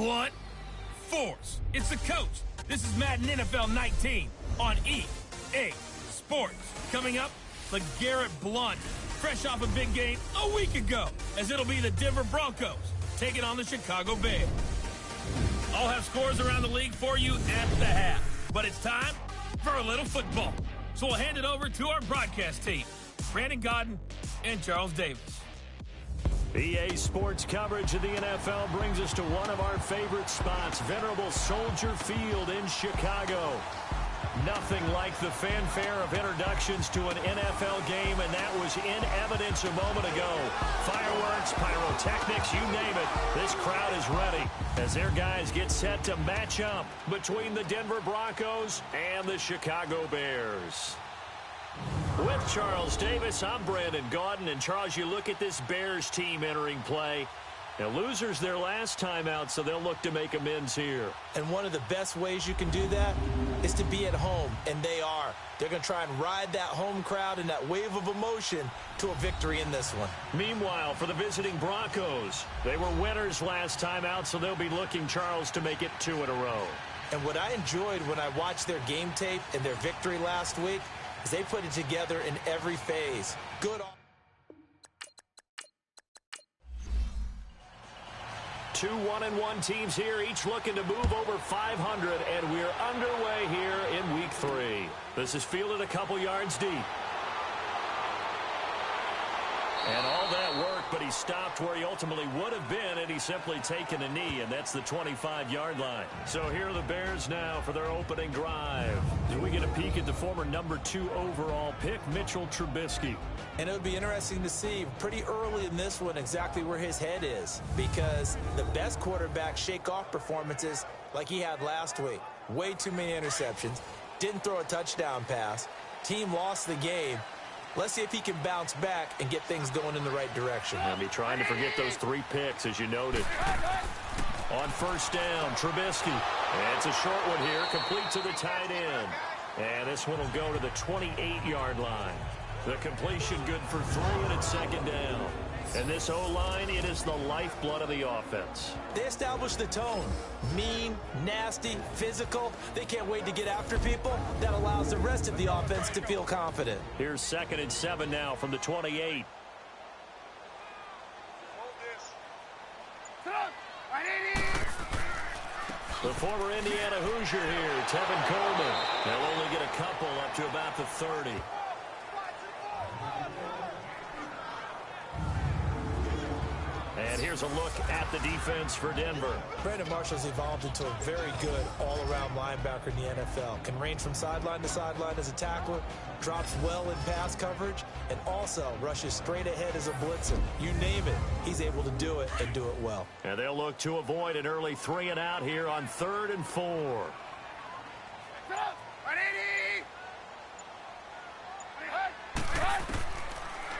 blunt force. It's the coach. This is Madden NFL 19 on EA Sports. Coming up, LeGarrette Blount, fresh off a big game a week ago, as it'll be the Denver Broncos taking on the Chicago Bears. I'll have scores around the league for you at the half. But it's time for a little football. So we'll hand it over to our broadcast team, Brandon Godden and Charles Davis. EA Sports coverage of the NFL brings us to one of our favorite spots, venerable Soldier Field in Chicago. Nothing like the fanfare of introductions to an NFL game, and that was in evidence a moment ago. Fireworks, pyrotechnics, you name it. This crowd is ready as their guys get set to match up between the Denver Broncos and the Chicago Bears. With Charles Davis, I'm Brandon Gaudin. And Charles, you look at this Bears team entering play. Now, losers their last time out, so they'll look to make amends here. And one of the best ways you can do that is to be at home, and they are. They're going to try and ride that home crowd and that wave of emotion to a victory in this one. Meanwhile, for the visiting Broncos, they were winners last time out, so they'll be looking, Charles, to make it 2 in a row. And what I enjoyed when I watched their game tape and their victory last week is they put it together in every phase. Good. Two 1-1 teams here, each looking to move over 500, and we're underway here in Week 3. This is fielded a couple yards deep. And all that work, but he stopped where he ultimately would have been, and he's simply taken a knee, and that's the 25-yard line. So here are the Bears now for their opening drive. As we get a peek at the former number 2 overall pick, Mitchell Trubisky. And it would be interesting to see pretty early in this one exactly where his head is, because the best quarterback shake-off performances like he had last week. Way too many interceptions. Didn't throw a touchdown pass. Team lost the game. Let's see if he can bounce back and get things going in the right direction. I'll be trying to forget those 3 picks, as you noted. On first down, Trubisky. And it's a short one here, complete to the tight end. And this one will go to the 28-yard line. The completion good for 3, and it's second down. And this O-line, it is the lifeblood of the offense. They established the tone. Mean, nasty, physical. They can't wait to get after people. That allows the rest of the offense to feel confident. Here's 2nd and 7 now from the 28. The former Indiana Hoosier here, Tevin Coleman. They'll only get a couple up to about the 30. And here's a look at the defense for Denver. Brandon Marshall's evolved into a very good all-around linebacker in the NFL. Can range from sideline to sideline as a tackler, drops well in pass coverage, and also rushes straight ahead as a blitzer. You name it, he's able to do it and do it well. And they'll look to avoid an early 3 and out here on 3rd and 4.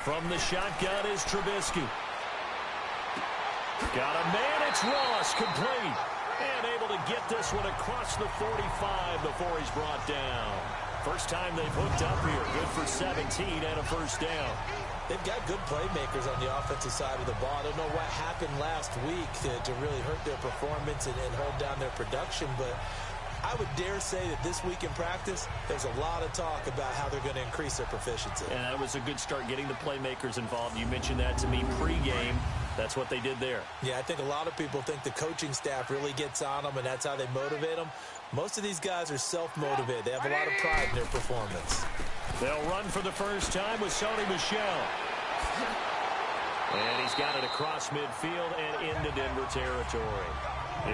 From the shotgun is Trubisky. Got a man, it's Ross, complete. And able to get this one across the 45 before he's brought down. First time they've hooked up here. Good for 17 and a first down. They've got good playmakers on the offensive side of the ball. I don't know what happened last week to really hurt their performance and hold down their production, but I would dare say that this week in practice, there's a lot of talk about how they're going to increase their proficiency. And that was a good start getting the playmakers involved. You mentioned that to me pregame. That's what they did there. Yeah, I think a lot of people think the coaching staff really gets on them, and that's how they motivate them. Most of these guys are self-motivated. They have a lot of pride in their performance. They'll run for the first time with Sony Michel. And he's got it across midfield and into Denver territory.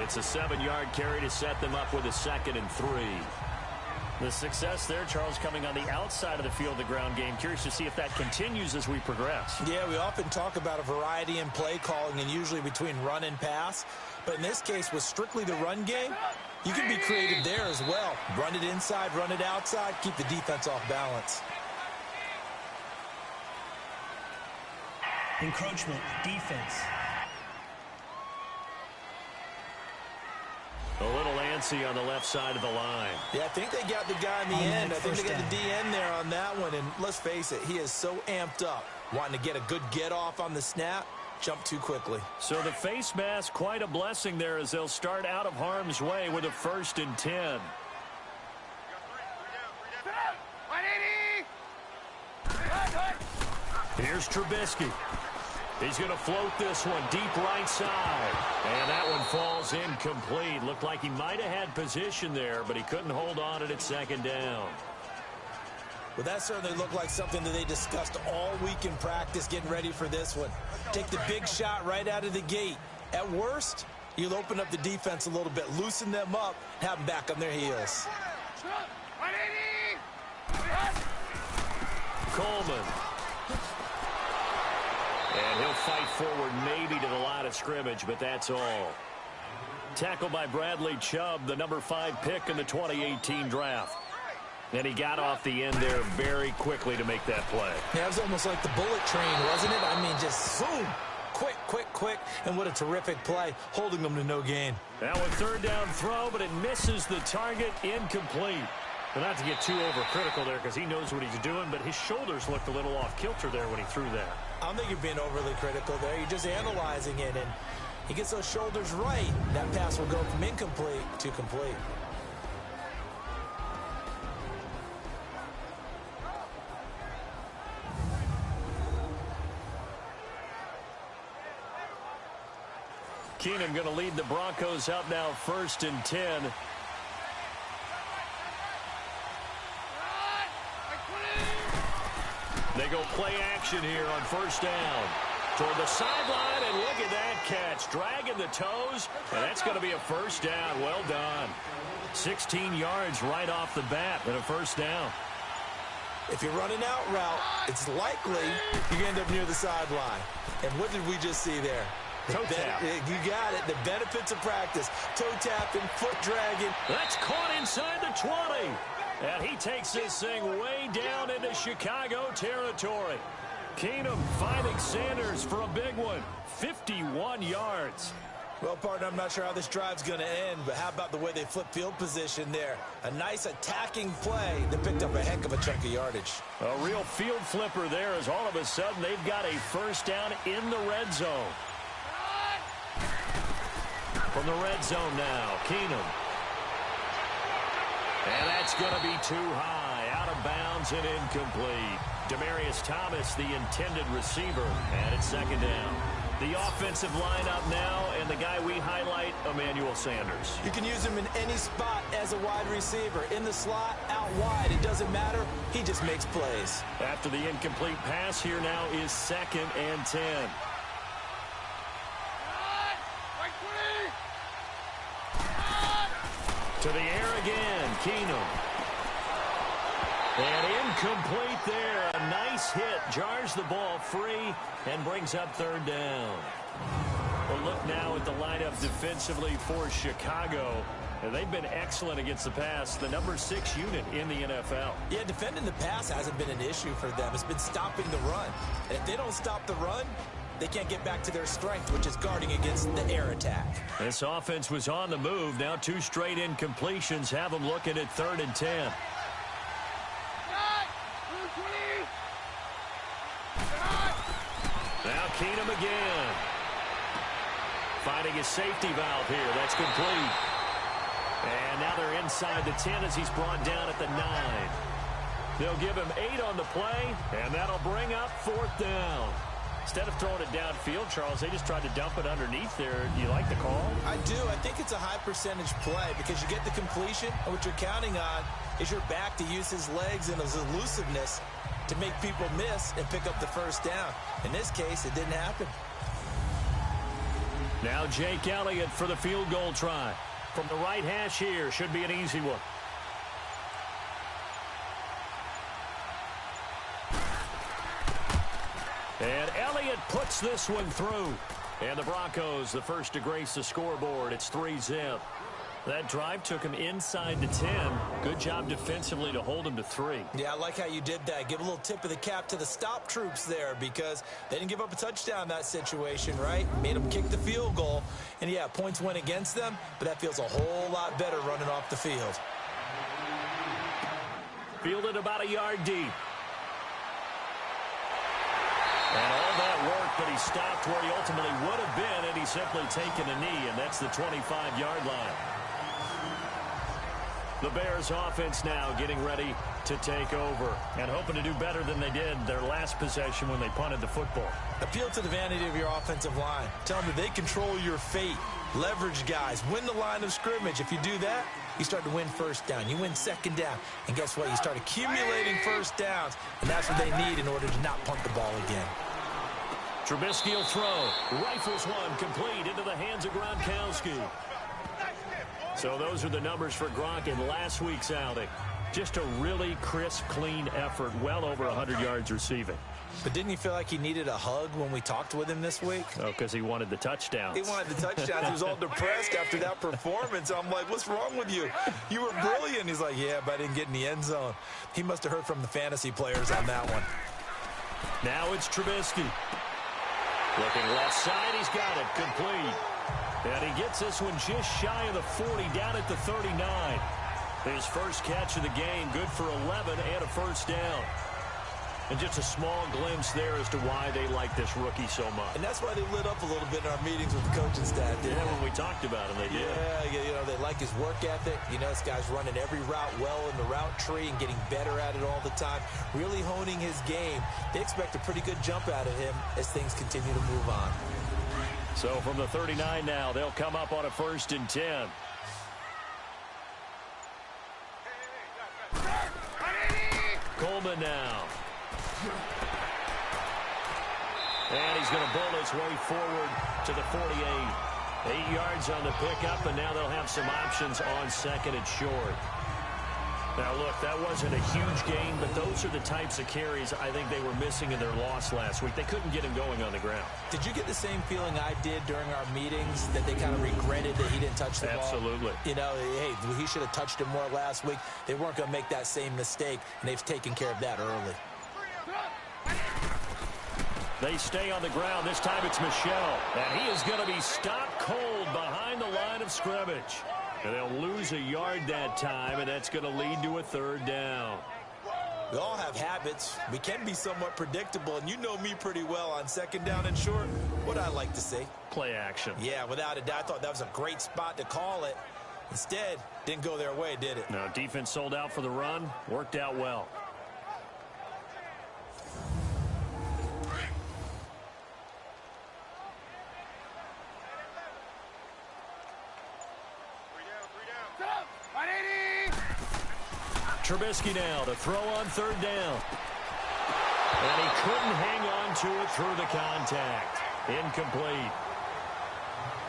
It's a 7-yard carry to set them up with a 2nd and 3. The success there, Charles, coming on the outside of the field, the ground game. Curious to see if that continues as we progress. Yeah, we often talk about a variety in play calling and usually between run and pass. But in this case, with strictly the run game, you can be creative there as well. Run it inside, run it outside, keep the defense off balance. Encroachment, defense. A little antsy on the left side of the line. Yeah, I think they got the guy in the end. I think they got the DN there on that one. And let's face it, he is so amped up, wanting to get a good get off on the snap. jump too quickly. So the face mask, quite a blessing there as they'll start out of harm's way with a 1st and 10. Here's Trubisky. He's going to float this one deep right side. And that one falls incomplete. Looked like he might have had position there, but he couldn't hold on at 2nd down. Well, that certainly looked like something that they discussed all week in practice getting ready for this one. Take the big shot right out of the gate. At worst, you'll open up the defense a little bit, loosen them up, have them back on their heels. Coleman. And he'll fight forward maybe to the line of scrimmage, but that's all. Tackled by Bradley Chubb, the number 5 pick in the 2018 draft. And he got off the end there very quickly to make that play. Yeah, it was almost like the bullet train, wasn't it? I mean, just zoom. Quick, quick, quick. And what a terrific play, holding them to no gain. Now a 3rd down throw, but it misses the target, incomplete. But not to get too overcritical there because he knows what he's doing, but his shoulders looked a little off kilter there when he threw that. I don't think you're being overly critical there. You're just analyzing it, and he gets those shoulders right. That pass will go from incomplete to complete. Keenum going to lead the Broncos out now 1st and 10. They go play action here on 1st down. Toward the sideline, and look at that catch. Dragging the toes, and that's going to be a 1st down. Well done. 16 yards right off the bat and a 1st down. If you're running out route, it's likely you end up near the sideline. And what did we just see there? Toe tap. You got it. The benefits of practice. Toe tapping, foot dragging. That's caught inside the 20. And he takes this thing way down into Chicago territory. Keenum finding Sanders for a big one. 51 yards. Well, partner, I'm not sure how this drive's going to end, but how about the way they flip field position there? A nice attacking play that picked up a heck of a chunk of yardage. A real field flipper there as all of a sudden they've got a 1st down in the red zone. From the red zone now, Keenum. And that's going to be too high, out of bounds and incomplete. Demaryius Thomas, the intended receiver, and it's 2nd down. The offensive lineup now, and the guy we highlight, Emmanuel Sanders. You can use him in any spot as a wide receiver. In the slot, out wide, it doesn't matter. He just makes plays. After the incomplete pass, here now is 2nd and 10. To the air again, Keenum. And incomplete there. A nice hit. Jars the ball free and brings up 3rd down. We'll look now at the lineup defensively for Chicago. And they've been excellent against the pass. The number 6 unit in the NFL. Yeah, defending the pass hasn't been an issue for them. It's been stopping the run. And if they don't stop the run, they can't get back to their strength, which is guarding against the air attack. This offense was on the move. Now 2 straight incompletions have them looking at 3rd and 10. Now Keenum again. Finding his safety valve here. That's complete. And now they're inside the 10 as he's brought down at the 9. They'll give him 8 on the play, and that'll bring up 4th down. Instead of throwing it downfield, Charles, they just tried to dump it underneath there. Do you like the call? I do. I think it's a high percentage play because you get the completion, and what you're counting on is your back to use his legs and his elusiveness to make people miss and pick up the 1st down. In this case, it didn't happen. Now Jake Elliott for the field goal try. From the right hash here, should be an easy one. And Elliott puts this one through. And the Broncos, the first to grace the scoreboard. It's 3-zip. That drive took him inside the 10. Good job defensively to hold him to 3. Yeah, I like how you did that. Give a little tip of the cap to the stop troops there because they didn't give up a touchdown in that situation, right? Made them kick the field goal. And, yeah, points went against them, but that feels a whole lot better running off the field. Fielded about a yard deep. And all that work but he stopped where he ultimately would have been, and he's simply taken a knee, and that's the 25-yard line. The Bears offense now getting ready to take over and hoping to do better than they did their last possession when they punted the football. Appeal to the vanity of your offensive line. Tell them that they control your fate. Leverage guys. Win the line of scrimmage. If you do that, you start to win first down. You win second down. And guess what? You start accumulating first downs. And that's what they need in order to not punt the ball again. Trubisky will throw. Rifles one complete into the hands of Gronkowski. So those are the numbers for Gronk in last week's outing. Just a really crisp, clean effort. Well over 100 yards receiving. But didn't you feel like he needed a hug when we talked with him this week? Oh, because he wanted the touchdowns. He wanted the touchdowns. He was all depressed after that performance. I'm like, what's wrong with you? You were brilliant. He's like, yeah, but I didn't get in the end zone. He must have heard from the fantasy players on that one. Now it's Trubisky. Looking left side. He's got it. Complete. And he gets this one just shy of the 40, down at the 39. His first catch of the game, good for 11 and a first down. And just a small glimpse there as to why they like this rookie so much. And that's why they lit up a little bit in our meetings with the coaching staff. Yeah, when we talked about him, they did. Yeah, you know, they like his work ethic. You know, this guy's running every route well in the route tree and getting better at it all the time, really honing his game. They expect a pretty good jump out of him as things continue to move on. So from the 39 now, they'll come up on a 1st and 10. Coleman now. And he's going to bull his way forward to the 48. 8 yards on the pickup, and now they'll have some options on 2nd and short. Now, look, that wasn't a huge gain, but those are the types of carries I think they were missing in their loss last week. They couldn't get him going on the ground. Did you get the same feeling I did during our meetings, that they kind of regretted that he didn't touch the ball? Absolutely. You know, hey, he should have touched him more last week. They weren't going to make that same mistake, and they've taken care of that early. They stay on the ground. This time it's Michel, and he is going to be stopped cold behind the line of scrimmage. And they'll lose a yard that time, and that's going to lead to a 3rd down. We all have habits. We can be somewhat predictable, and you know me pretty well on 2nd down and short. What I like to see. Play action. Yeah, without a doubt. I thought that was a great spot to call it. Instead, didn't go their way, did it? No, defense sold out for the run. Worked out well. Trubisky now to throw on 3rd down. And he couldn't hang on to it through the contact. Incomplete.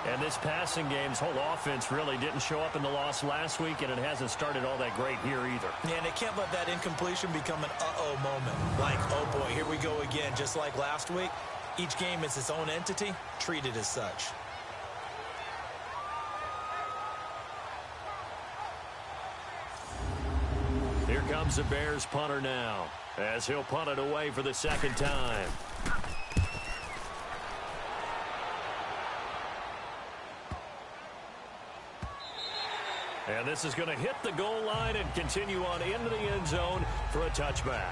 And this passing game's whole offense really didn't show up in the loss last week, and it hasn't started all that great here either. Yeah, and they can't let that incompletion become an uh-oh moment. Like, oh boy, here we go again, just like last week. Each game is its own entity, treated as such. Here comes the Bears punter now, as he'll punt it away for the 2nd time. And this is going to hit the goal line and continue on into the end zone for a touchback.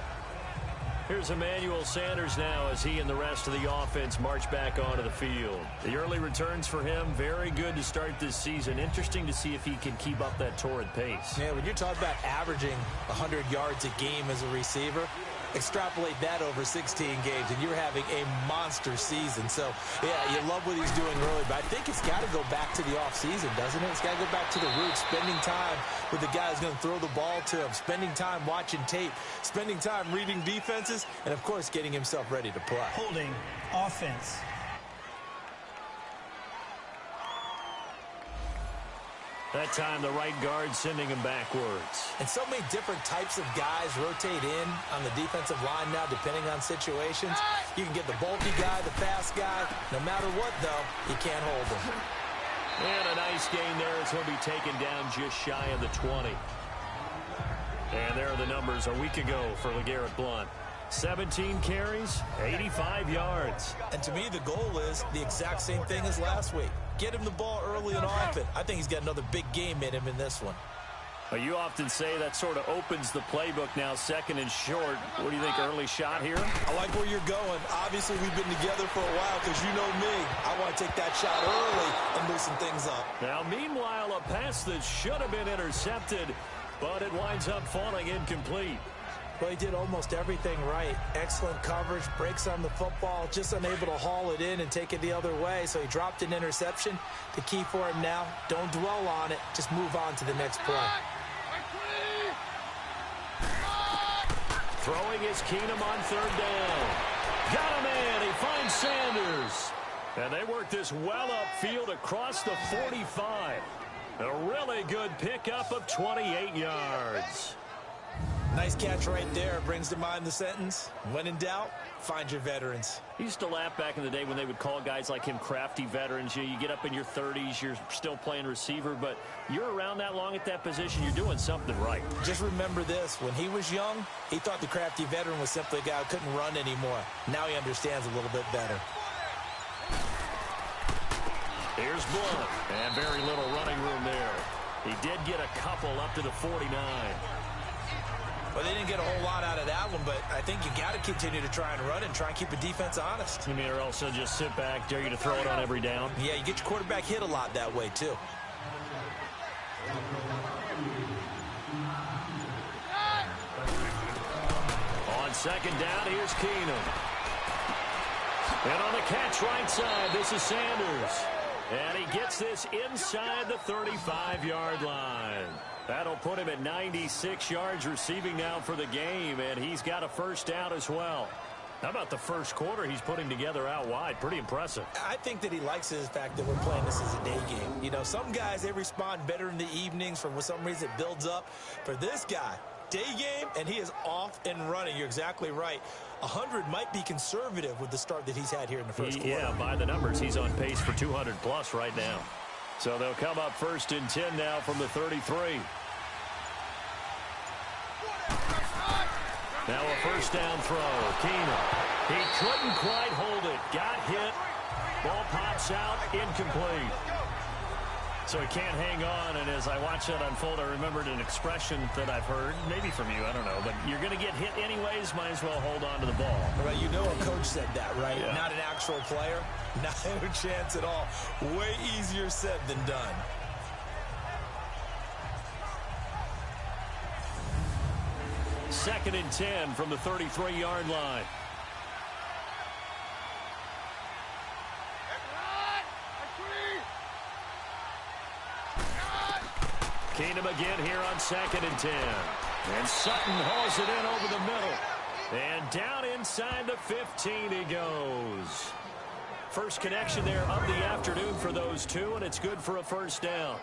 Here's Emmanuel Sanders now as he and the rest of the offense march back onto the field. The early returns for him, very good to start this season. Interesting to see if he can keep up that torrid pace. Yeah, when you're talking about averaging 100 yards a game as a receiver, extrapolate that over 16 games, and you're having a monster season. So, yeah, you love what he's doing early, but I think it's got to go back to the offseason, doesn't it? It's got to go back to the roots, spending time with the guy who's going to throw the ball to him, spending time watching tape, spending time reading defenses, and, of course, getting himself ready to play. Holding offense. That time, the right guard sending him backwards. And so many different types of guys rotate in on the defensive line now, depending on situations. You can get the bulky guy, the fast guy. No matter what, though, you can't hold him. And a nice gain there as he'll be taken down just shy of the 20. And there are the numbers a week ago for LeGarrette Blount. 17 carries, 85 yards. And to me, the goal is the exact same thing as last week. Get him the ball early and often. I think he's got another big game in him in this one. Well, you often say that sort of opens the playbook now, second and short. What do you think, early shot here? I like where you're going. Obviously, we've been together for a while because you know me. I want to take that shot early and loosen things up. Now, meanwhile, a pass that should have been intercepted, but it winds up falling incomplete. Well, he did almost everything right. Excellent coverage, breaks on the football, just unable to haul it in and take it the other way. So he dropped an interception. The key for him now, don't dwell on it. Just move on to the next play. Throwing is Keenum on third down. Got him in. He finds Sanders. And they work this well upfield across the 45. A really good pickup of 28 yards. Nice catch right there. Brings to mind the sentence, when in doubt, find your veterans. I used to laugh back in the day when they would call guys like him crafty veterans. You get up in your 30s, you're still playing receiver, but you're around that long at that position, you're doing something right. Just remember this. When he was young, he thought the crafty veteran was simply a guy who couldn't run anymore. Now he understands a little bit better. Here's Blunt, and very little running room there. He did get a couple up to the 49. Well, they didn't get a whole lot out of that one, but I think you got to continue to try and run and try and keep the defense honest. You mean, or also just sit back, dare you to throw it on every down? Yeah, you get your quarterback hit a lot that way, too. On second down, here's Keenum. And on the catch right side, this is Sanders. And he gets this inside the 35-yard line. That'll put him at 96 yards receiving now for the game, and he's got a first down as well. How about the first quarter he's putting together out wide? Pretty impressive. I think that he likes the fact that we're playing this as a day game. You know, some guys, they respond better in the evenings. For some reason, it builds up. For this guy, day game, and he is off and running. You're exactly right. 100 might be conservative with the start that he's had here in the first quarter. Yeah, by the numbers, he's on pace for 200-plus right now. So they'll come up first and 10 now from the 33. Now a first down throw. Keenum. He couldn't quite hold it. Got hit. Ball pops out. Incomplete. So he can't hang on, and as I watch that unfold, I remembered an expression that I've heard, maybe from you, I don't know, but you're going to get hit anyways, might as well hold on to the ball. Right, you know a coach said that, right? Yeah. Not an actual player. Not a chance at all. Way easier said than done. Second and 10 from the 33-yard line. Keenum again here on second and 10. And Sutton hauls it in over the middle. And down inside the 15 he goes. First connection there of the afternoon for those two, and it's good for a first down.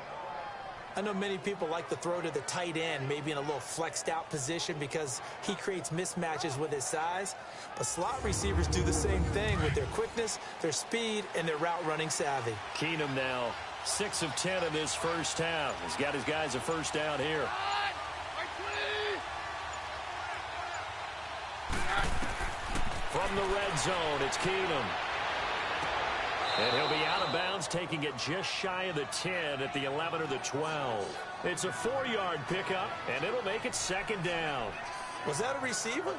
I know many people like to throw to the tight end, maybe in a little flexed out position because he creates mismatches with his size. But slot receivers do the same thing with their quickness, their speed, and their route running savvy. Keenum now 6 of 10 in this first half. He's got his guys a first down here. From the red zone, it's Keenum. And he'll be out of bounds, taking it just shy of the 10 at the 11 or the 12. It's a 4-yard pickup, and it'll make it second down. Was that a receiver?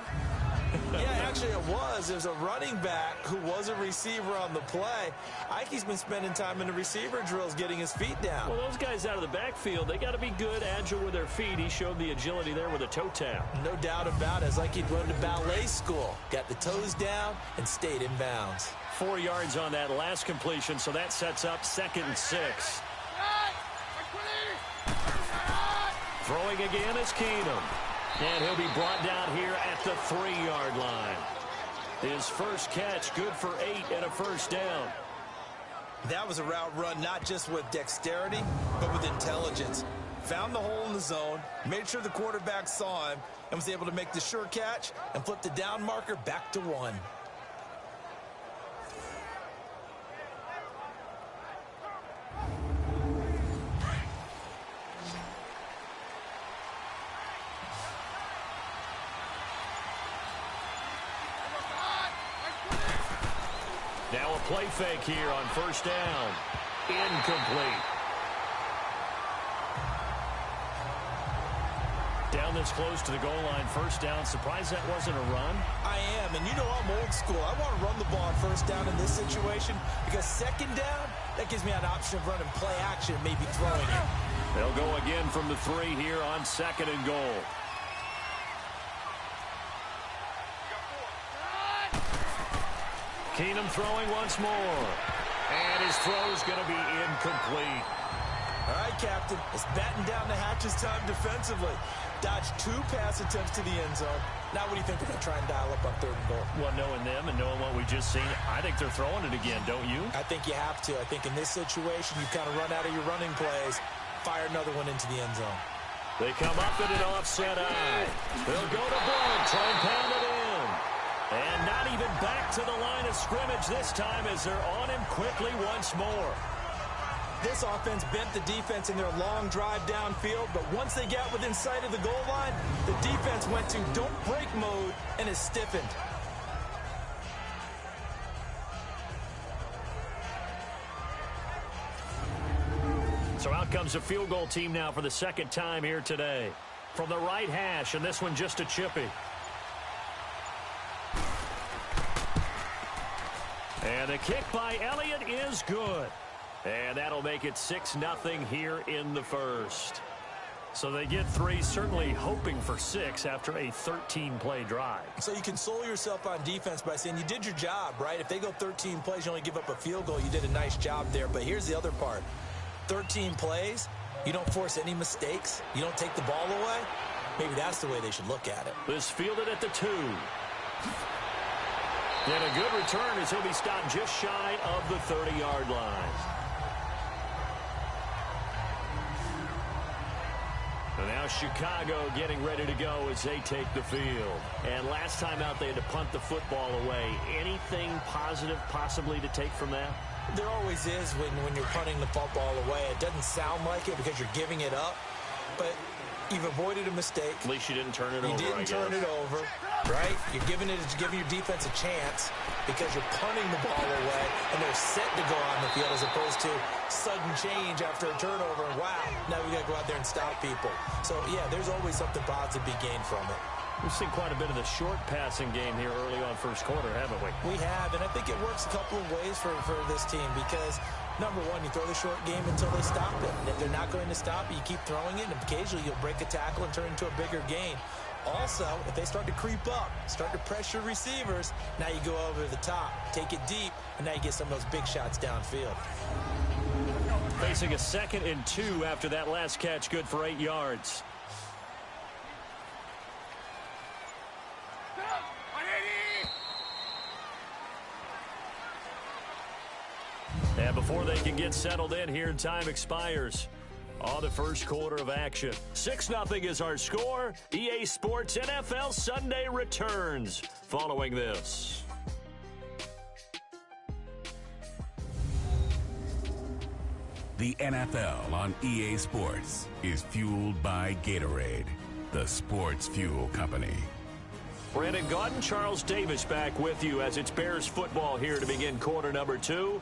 Yeah, actually it was. There's a running back who was a receiver on the play. Ike's been spending time in the receiver drills getting his feet down. Well, those guys out of the backfield, they got to be good, agile with their feet. He showed the agility there with a toe tap. No doubt about it. It's like he'd run to ballet school. Got the toes down and stayed in bounds. 4 yards on that last completion, so that sets up second and 6. Throwing again is Keenum. And he'll be brought down here at the 3-yard line. His first catch, good for 8 and a first down. That was a route run not just with dexterity, but with intelligence. Found the hole in the zone, made sure the quarterback saw him, and was able to make the sure catch and flip the down marker back to 1. Now a play fake here on first down. Incomplete. Down this close to the goal line, first down. Surprised that wasn't a run? I am, and you know I'm old school. I want to run the ball on first down in this situation because second down, that gives me an option of running play action and maybe throwing it. They'll go again from the 3 here on second and goal. Keenum throwing once more. And his throw's going to be incomplete. All right, Captain. It's batten down the hatches time defensively. Dodged 2 pass attempts to the end zone. Now what do you think they're going to try and dial up on third and goal? Well, knowing them and knowing what we just seen, I think they're throwing it again, don't you? I think you have to. I think in this situation, you kind of run out of your running plays, fire another one into the end zone. They come up in an offset eye. They'll go to Blount, try and pound it in. And not even back to the line of scrimmage this time as they're on him quickly once more. This offense bent the defense in their long drive downfield, but once they got within sight of the goal line, the defense went to don't break mode and is stiffened. So out comes a field goal team now for the second time here today. From the right hash, and this one just a chippy. And the kick by Elliott is good. And that'll make it 6-0 here in the first. So they get 3, certainly hoping for 6 after a 13-play drive. So you console yourself on defense by saying you did your job, right? If they go 13 plays, you only give up a field goal, you did a nice job there. But here's the other part. 13 plays, you don't force any mistakes, you don't take the ball away. Maybe that's the way they should look at it. This fielded at the 2. And a good return as he'll be stopped just shy of the 30-yard line. And now Chicago getting ready to go as they take the field. And last time out, they had to punt the football away. Anything positive possibly to take from that? There always is when you're punting the football away. It doesn't sound like it because you're giving it up, but you've avoided a mistake. At least you didn't turn it over, You didn't turn it over, right? You're giving your defense a chance because you're punting the ball away, and they're set to go on the field as opposed to sudden change after a turnover, and wow, now we got to go out there and stop people. So, yeah, there's always something positive to be gained from it. We've seen quite a bit of the short passing game here early on first quarter, haven't we? We have, and I think it works a couple of ways for this team because, number one, you throw the short game until they stop it. And if they're not going to stop it, you keep throwing it, and occasionally you'll break a tackle and turn it into a bigger gain. Also, if they start to creep up, start to pressure receivers, now you go over the top, take it deep, and now you get some of those big shots downfield. Facing a 2nd and 2 after that last catch, good for 8 yards. And before they can get settled in here, time expires on the first quarter of action. 6-0 is our score. EA Sports NFL Sunday returns following this. The NFL on EA Sports is fueled by Gatorade, the sports fuel company. Brandon Gaudin, Charles Davis back with you as it's Bears football here to begin quarter number 2.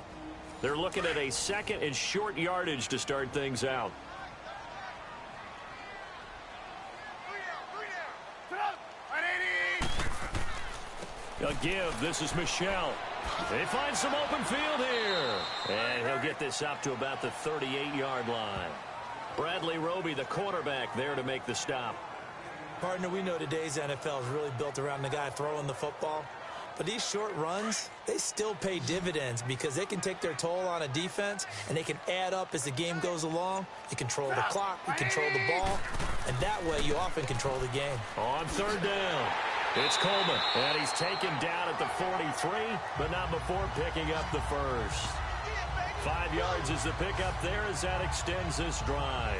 They're looking at a 2nd and short yardage to start things out. A give. This is Michelle. They find some open field here. And he'll get this up to about the 38-yard line. Bradley Roby, the quarterback, there to make the stop. Partner, we know today's NFL is really built around the guy throwing the football. But these short runs, they still pay dividends because they can take their toll on a defense, and they can add up as the game goes along. You control the clock, you control the ball, and that way you often control the game. On 3rd down, it's Coleman, and he's taken down at the 43, but not before picking up the first. 5 yards is the pickup there as that extends this drive.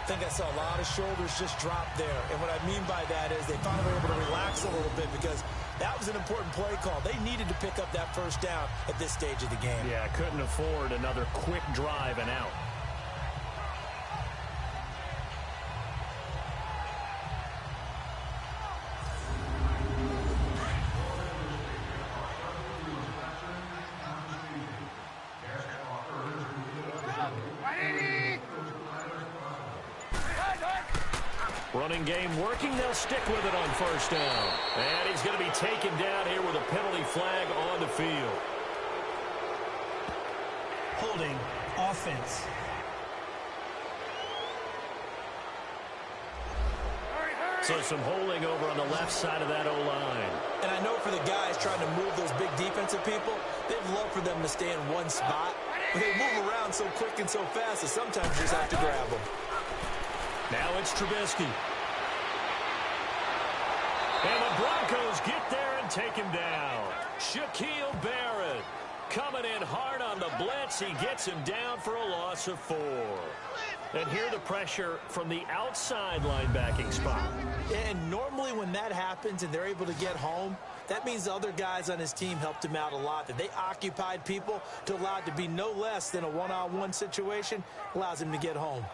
I think I saw a lot of shoulders just drop there, and what I mean by that is they finally were able to relax a little bit because that was an important play call. They needed to pick up that first down at this stage of the game. Yeah, couldn't afford another quick drive and out. Running game working. They'll stick with it on first down. And he's going to be taken down here with a penalty flag on the field. Holding offense. So some holding over on the left side of that O-line. And I know for the guys trying to move those big defensive people, they'd love for them to stay in one spot. But they move around so quick and so fast that sometimes you just have to grab them. Now it's Trubisky. And the Broncos get there and take him down. Shaquille Barrett coming in hard on the blitz. He gets him down for a loss of 4. And here the pressure from the outside linebacking spot. And normally when that happens and they're able to get home, that means the other guys on his team helped him out a lot. That they occupied people to allow it to be no less than a one-on-one situation allows him to get home.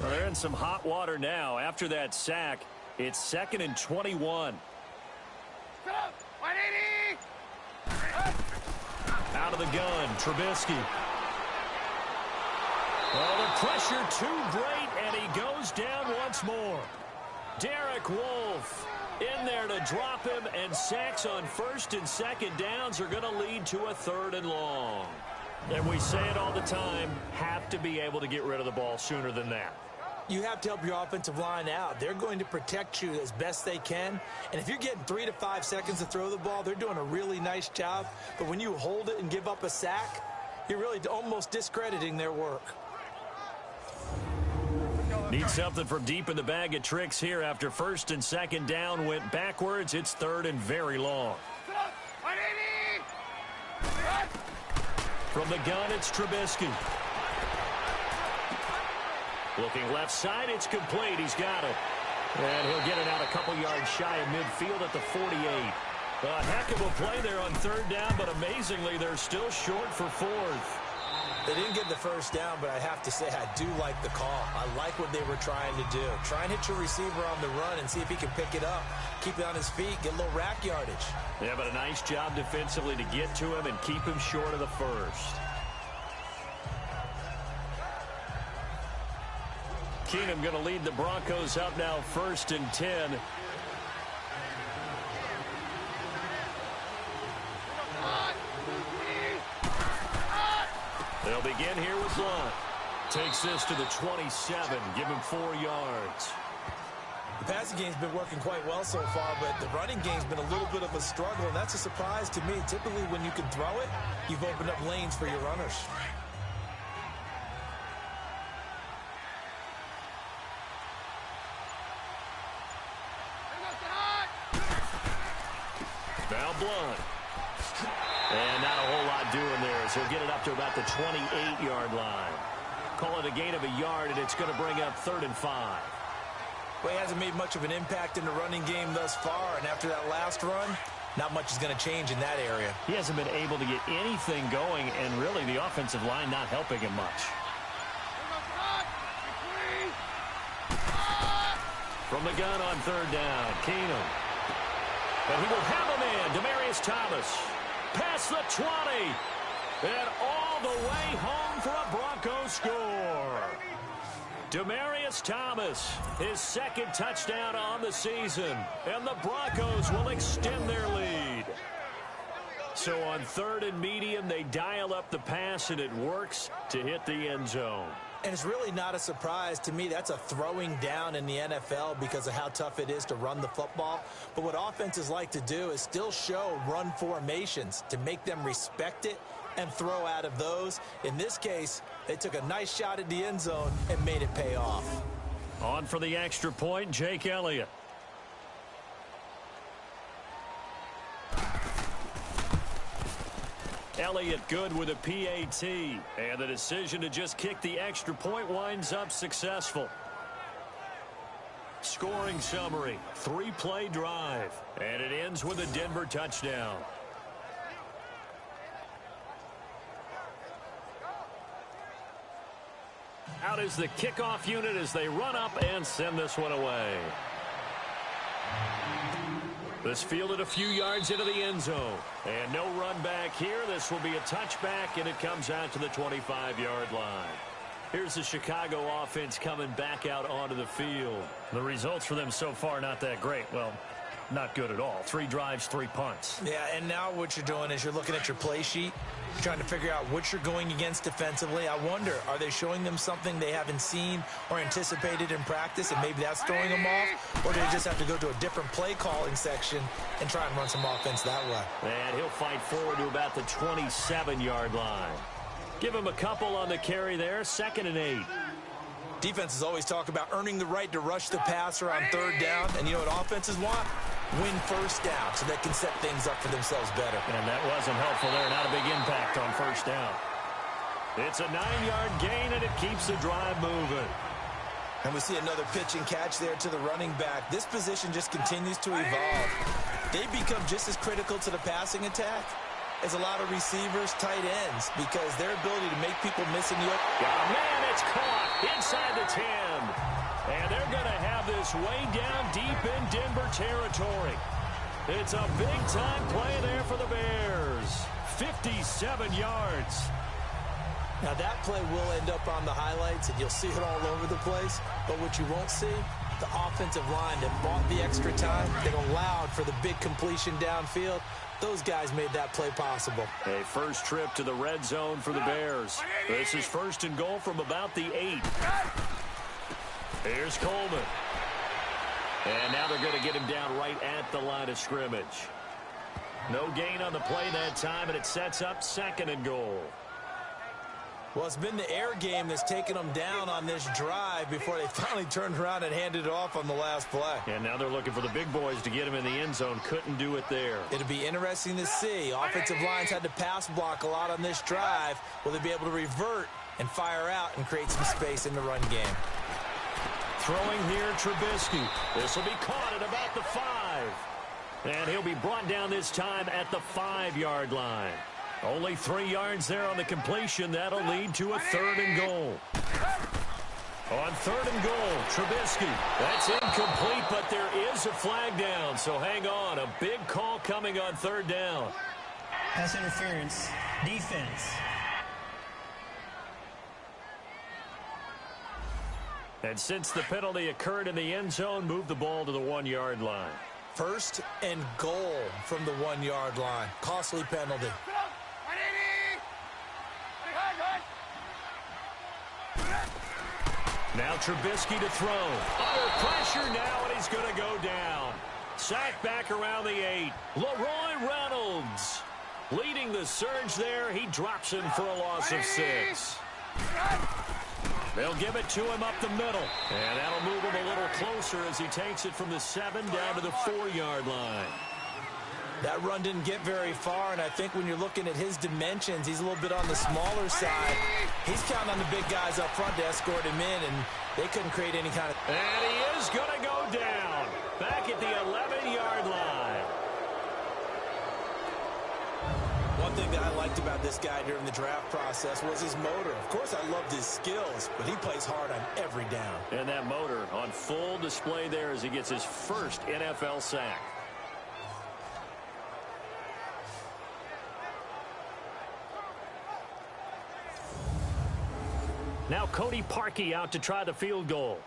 Well, they're in some hot water now. After that sack, it's 2nd and 21. Out of the gun, Trubisky. Well, the pressure too great, and he goes down once more. Derek Wolfe in there to drop him, and sacks on 1st and 2nd downs are going to lead to a 3rd and long. And we say it all the time, have to be able to get rid of the ball sooner than that. You have to help your offensive line out. They're going to protect you as best they can. And if you're getting 3 to 5 seconds to throw the ball, they're doing a really nice job. But when you hold it and give up a sack, you're really almost discrediting their work. Need something from deep in the bag of tricks here after 1st and 2nd down went backwards. It's 3rd and very long. From the gun, it's Trubisky. Looking left side, it's complete. He's got it. And he'll get it out a couple yards shy of midfield at the 48. A heck of a play there on 3rd down, but amazingly, they're still short for 4th. They didn't get the first down, but I have to say I do like the call. I like what they were trying to do. Try and hit your receiver on the run and see if he can pick it up. Keep it on his feet, get a little rack yardage. Yeah, but a nice job defensively to get to him and keep him short of the first. Keenum going to lead the Broncos up now 1st and 10. They'll begin here with Blunt. Takes this to the 27. Give him 4 yards. The passing game's been working quite well so far, but the running game's been a little bit of a struggle, and that's a surprise to me. Typically, when you can throw it, you've opened up lanes for your runners. Now Blunt. And not a whole lot doing there as he'll get it up to about the 28-yard line. Call it a gain of a yard, and it's going to bring up 3rd and 5. Well, he hasn't made much of an impact in the running game thus far, and after that last run, not much is going to change in that area. He hasn't been able to get anything going, and really the offensive line not helping him much. From the gun on 3rd down, Keenum. And he will have a man, Demaryius Thomas. Past the 20. And all the way home for a Broncos score. Demaryius Thomas, his 2nd touchdown on the season. And the Broncos will extend their lead. So on 3rd and medium, they dial up the pass, and it works to hit the end zone. And it's really not a surprise to me. That's a throwing down in the NFL because of how tough it is to run the football. But what offenses like to do is still show run formations to make them respect it and throw out of those. In this case, they took a nice shot at the end zone and made it pay off. On for the extra point, Jake Elliott. Elliott good with a PAT, and the decision to just kick the extra point winds up successful. Scoring summary, 3-play drive, and it ends with a Denver touchdown. Out is the kickoff unit as they run up and send this one away. This fielded a few yards into the end zone. And no run back here. This will be a touchback, and it comes out to the 25-yard line. Here's the Chicago offense coming back out onto the field. The results for them so far not that great. Well, not good at all. 3 drives, 3 punts. Yeah, and now what you're doing is you're looking at your play sheet, trying to figure out what you're going against defensively. I wonder, are they showing them something they haven't seen or anticipated in practice, and maybe that's throwing them off? Or do they just have to go to a different play calling section and try and run some offense that way? And he'll fight forward to about the 27-yard line. Give him a couple on the carry there, 2nd and 8. Defenses always talk about earning the right to rush the passer on 3rd down, and you know what offenses want? Win 1st down so they can set things up for themselves better. And that wasn't helpful there. Not a big impact on 1st down. It's a 9-yard gain, and it keeps the drive moving. And we see another pitch and catch there to the running back. This position just continues to evolve. They become just as critical to the passing attack as a lot of receivers, tight ends, because their ability to make people miss in the open. Oh, man, it's caught inside the 10. And they're going to have this way down deep in Denver territory. It's a big-time play there for the Bears. 57 yards. Now, that play will end up on the highlights, and you'll see it all over the place. But what you won't see, the offensive line that bought the extra time, that allowed for the big completion downfield, those guys made that play possible. A first trip to the red zone for the Bears. This is 1st and goal from about the 8. Here's Coleman. And now they're going to get him down right at the line of scrimmage. No gain on the play that time, and it sets up 2nd and goal. Well, it's been the air game that's taken them down on this drive before they finally turned around and handed it off on the last play. And now they're looking for the big boys to get him in the end zone. Couldn't do it there. It'll be interesting to see. Offensive lines had to pass block a lot on this drive. Will they be able to revert and fire out and create some space in the run game? Throwing here, Trubisky. This will be caught at about the 5. And he'll be brought down this time at the 5-yard line. Only 3 yards there on the completion. That'll lead to a 3rd and goal. On 3rd and goal, Trubisky. That's incomplete, but there is a flag down. So hang on. A big call coming on 3rd down. Pass interference. Defense. And since the penalty occurred in the end zone, move the ball to the 1-yard line. 1st and goal from the 1-yard line. Costly penalty. Now Trubisky to throw. Under pressure now, and he's going to go down. Sacked back around the 8. Leroy Reynolds leading the surge there. He drops him for a loss of 6. They'll give it to him up the middle. And that'll move him a little closer as he takes it from the 7 down to the 4-yard line. That run didn't get very far, and I think when you're looking at his dimensions, he's a little bit on the smaller side. He's counting on the big guys up front to escort him in, and they couldn't create any kind of... And he is going to go down back at the 11-yard line. One thing that I liked about this guy during the draft process was his motor. Of course, I loved his skills, but he plays hard on every down. And that motor on full display there as he gets his first NFL sack. Now Cody Parkey out to try the field goal.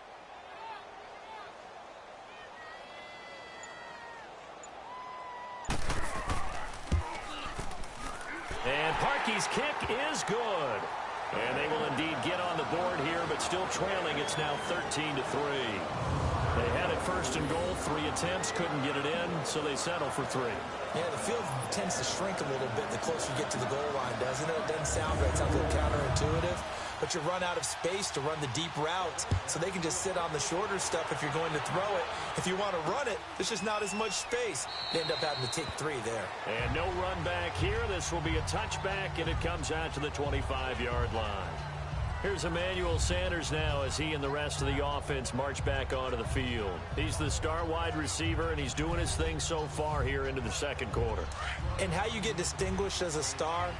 And Parkey's kick is good. And they will indeed get on the board here, but still trailing. It's now 13-3. They had it 1st and goal, 3 attempts, couldn't get it in, so they settle for 3. Yeah, the field tends to shrink a little bit the closer you get to the goal line, doesn't it? It doesn't sound right. It sounds a little counterintuitive. But you run out of space to run the deep routes, so they can just sit on the shorter stuff if you're going to throw it. If you want to run it, there's just not as much space. They end up having to take 3 there. And no run back here. This will be a touchback, and it comes out to the 25-yard line. Here's Emmanuel Sanders now as he and the rest of the offense march back onto the field. He's the star wide receiver, and he's doing his thing so far here into the 2nd quarter. And how you get distinguished as a star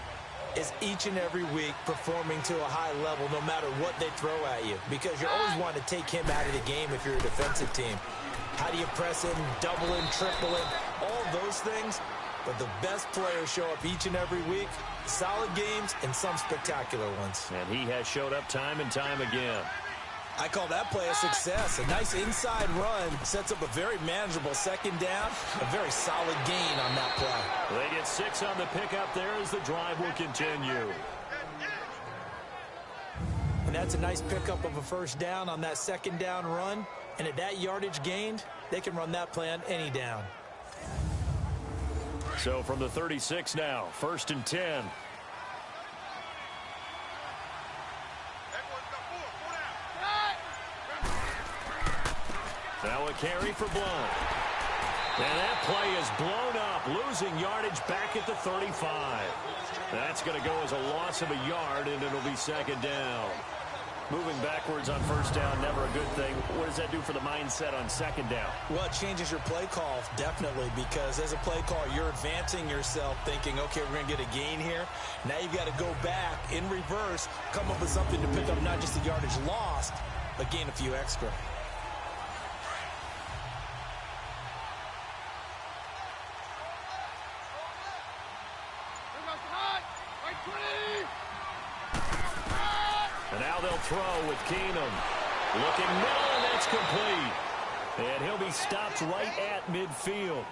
is each and every week performing to a high level no matter what they throw at you, because you're always wanting to take him out of the game if you're a defensive team. How do you press him, double him, triple him? those things, but the best players show up each and every week. Solid games and some spectacular ones. And he has showed up time and time again. I call that play a success. A nice inside run sets up a very manageable second down. A very solid gain on that play. They get 6 on the pickup there as the drive will continue. And that's a nice pickup of a first down on that second down run. And at that yardage gained, they can run that play on any down. So from the 36 now, 1st and 10. Now a carry for Blount. And that play is blown up, losing yardage back at the 35. That's going to go as a loss of a yard, and it'll be 2nd down. Moving backwards on 1st down, never a good thing. What does that do for the mindset on 2nd down? Well, it changes your play call, definitely, because as a play call, you're advancing yourself thinking, okay, we're going to get a gain here. Now you've got to go back in reverse, come up with something to pick up not just the yardage lost, but gain a few extra. And now they'll throw with Keenum. Looking middle, and that's complete. And he'll be stopped right at midfield.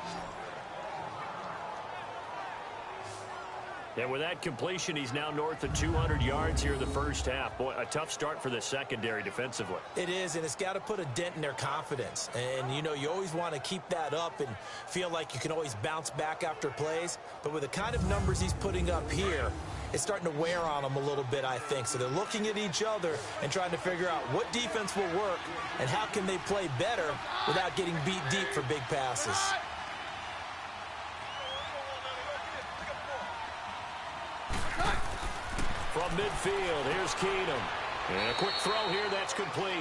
And with that completion, he's now north of 200 yards here in the first half. Boy, a tough start for the secondary defensively. It is, and it's got to put a dent in their confidence. And, you know, you always want to keep that up and feel like you can always bounce back after plays. But with the kind of numbers he's putting up here, it's starting to wear on them a little bit, I think. So they're looking at each other and trying to figure out what defense will work and how can they play better without getting beat deep for big passes. From midfield, here's Keenum. And a quick throw here, that's complete.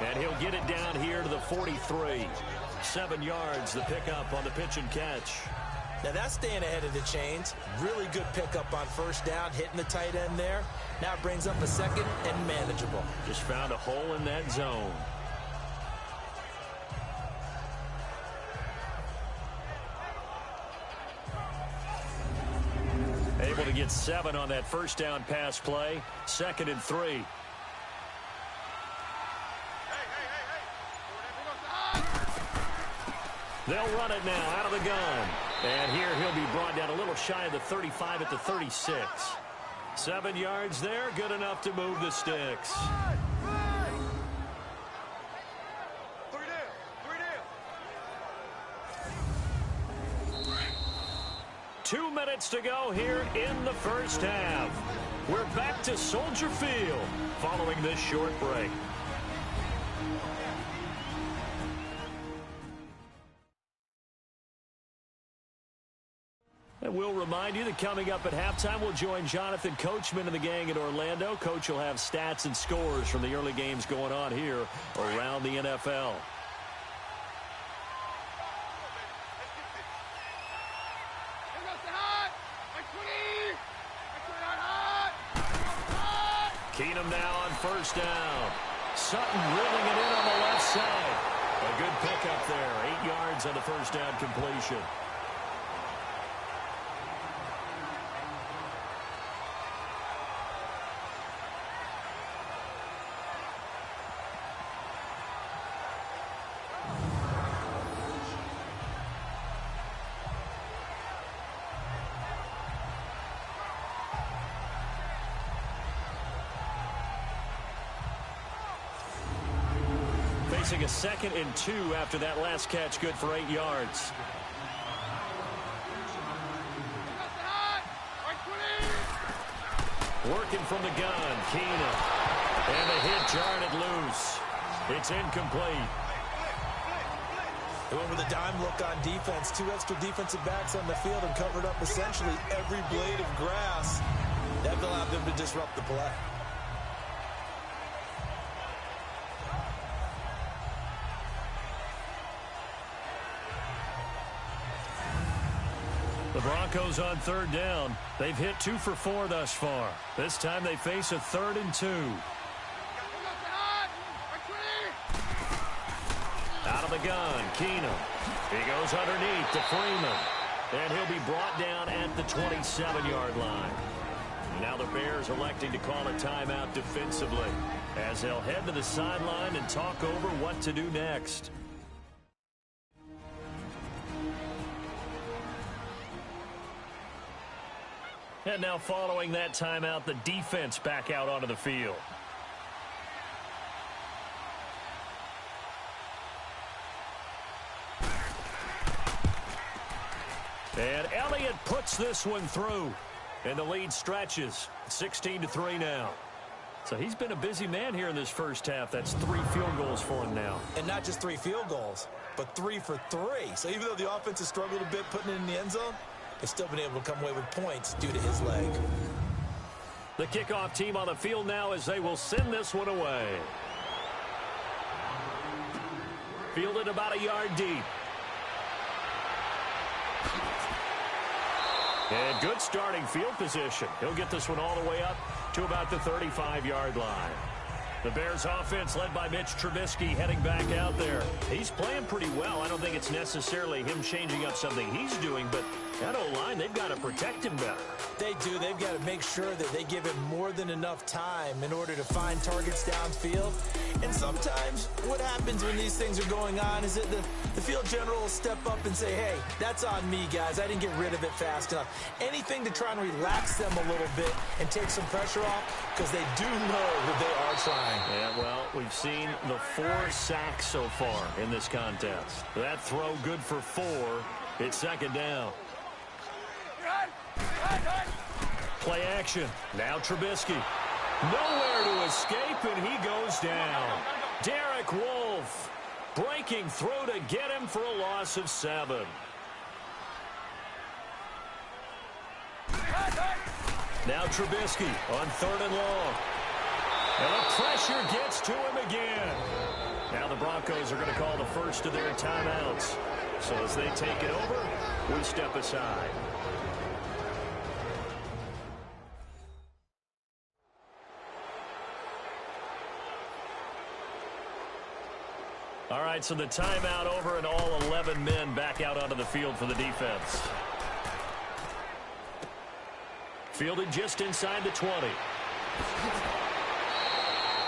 And he'll get it down here to the 43. 7 yards, the pickup on the pitch and catch. Now that's staying ahead of the chains. Really good pickup on 1st down, hitting the tight end there. Now it brings up a 2nd and manageable. Just found a hole in that zone. Able to get 7 on that 1st down pass play. 2nd and 3. They'll run it now out of the gun. And here he'll be brought down a little shy of the 35 at the 36. 7 yards there, good enough to move the sticks. 2 minutes to go here in the first half. We're back to Soldier Field following this short break. And we'll remind you that coming up at halftime, we'll join Jonathan Coachman and the gang in Orlando. Coach will have stats and scores from the early games going on here around the NFL. Keenum now on 1st down. Sutton reeling it in on the left side. A good pickup there. 8 yards on the 1st down completion. Facing a 2nd and 2 after that last catch, good for 8 yards. Working from the gun, Keenum. And a hit jarring it loose. It's incomplete. They went with a dime look on defense. 2 extra defensive backs on the field and covered up essentially every blade of grass. That allowed them to disrupt the play. The Broncos on 3rd down. They've hit 2 for 4 thus far. This time they face a 3rd and 2. Out of the gun, Keenum. He goes underneath to Freeman. And he'll be brought down at the 27-yard line. Now the Bears electing to call a timeout defensively as they'll head to the sideline and talk over what to do next. And now following that timeout, the defense back out onto the field. And Elliott puts this one through. And the lead stretches. 16-3 now. So he's been a busy man here in this first half. That's 3 field goals for him now. And not just 3 field goals, but 3 for 3. So even though the offense has struggled a bit putting it in the end zone, they've still been able to come away with points due to his leg. The kickoff team on the field now as they will send this one away. Fielded about a yard deep. And good starting field position. He'll get this one all the way up to about the 35-yard line. The Bears offense led by Mitch Trubisky heading back out there. He's playing pretty well. I don't think it's necessarily him changing up something he's doing, but that O-line, they've got to protect him better. They do. They've got to make sure that they give him more than enough time in order to find targets downfield. And sometimes what happens when these things are going on is that the field general will step up and say, hey, that's on me, guys. I didn't get rid of it fast enough. Anything to try and relax them a little bit and take some pressure off because they do know that they are trying. Yeah, well, we've seen the 4 sacks so far in this contest. That throw good for 4. It's second down. Play action. Now Trubisky. Nowhere to escape, and he goes down. Derek Wolfe breaking through to get him for a loss of 7. Now Trubisky on 3rd and long. And the pressure gets to him again. Now the Broncos are going to call the first of their timeouts. So as they take it over, we step aside. All right, so the timeout over and all 11 men back out onto the field for the defense. Fielded just inside the 20.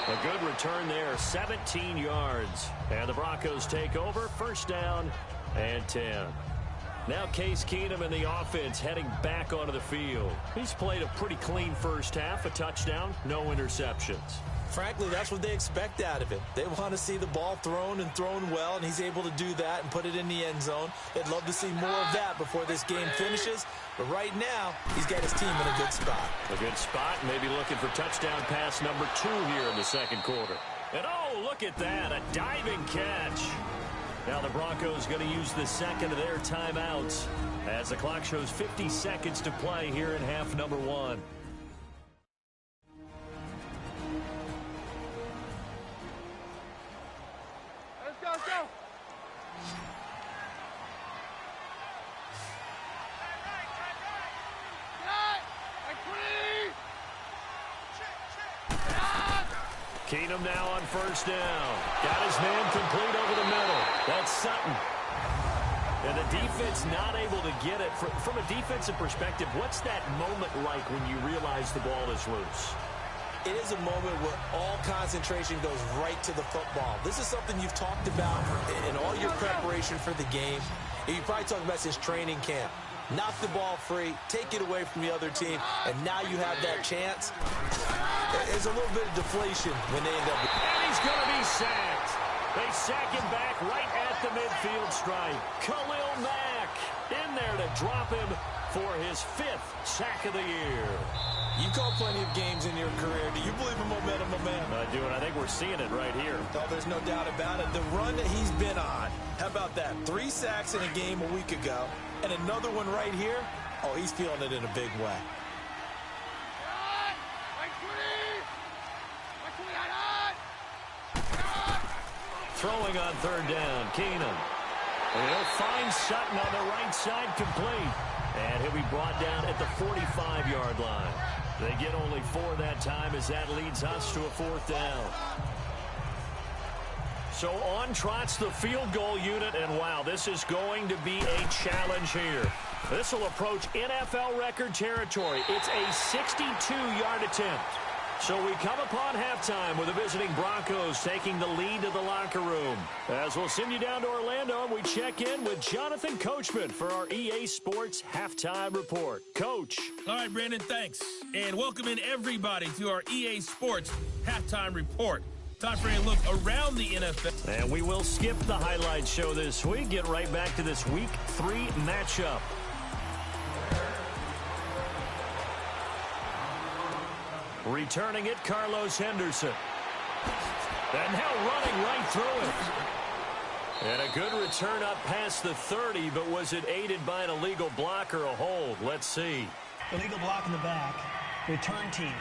A good return there, 17 yards. And the Broncos take over, first down and 10. Now Case Keenum and the offense heading back onto the field. He's played a pretty clean first half, a touchdown, no interceptions. Frankly, that's what they expect out of him. They want to see the ball thrown and thrown well, and he's able to do that and put it in the end zone. They'd love to see more of that before this game finishes. But right now, he's got his team in a good spot. A good spot, maybe looking for touchdown pass number 2 here in the second quarter. And oh, look at that, a diving catch. Now the Broncos going to use the second of their timeouts as the clock shows 50 seconds to play here in half number 1. Let's go. Keenum now on first down. Got his man complete over the middle. That's Sutton. And the defense not able to get it. From a defensive perspective, what's that moment like when you realize the ball is loose? It is a moment where all concentration goes right to the football. This is something you've talked about in all your preparation for the game. You probably talked about since training camp. Knock the ball free, take it away from the other team, and now you have that chance. There's a little bit of deflation when they end up. And he's going to be sacked. They sack him back right at the midfield stripe. Khalil Mack in there to drop him for his 5th sack of the year. You call plenty of games in your career. Do you believe in momentum, my man? I do, and I think we're seeing it right here. Oh, there's no doubt about it. The run that he's been on. How about that? 3 sacks in a game a week ago, and another one right here. Oh, he's feeling it in a big way. Throwing on 3rd down, Keenum. And he'll find Sutton on the right side complete. And he'll be brought down at the 45-yard line. They get only 4 that time as that leads us to a 4th down. So on trots the field goal unit, and wow, this is going to be a challenge here. This will approach NFL record territory. It's a 62-yard attempt. So we come upon halftime with the visiting Broncos taking the lead to the locker room. As we'll send you down to Orlando, and we check in with Jonathan Coachman for our EA Sports Halftime Report. Coach. All right, Brandon, thanks. And welcome in everybody to our EA Sports Halftime Report. Time for a look around the NFL. And we will skip the highlight show this week. Get right back to this Week 3 matchup. Returning it, Carlos Henderson. And now running right through it. And a good return up past the 30, but was it aided by an illegal block or a hold? Let's see. Illegal block in the back. Return team.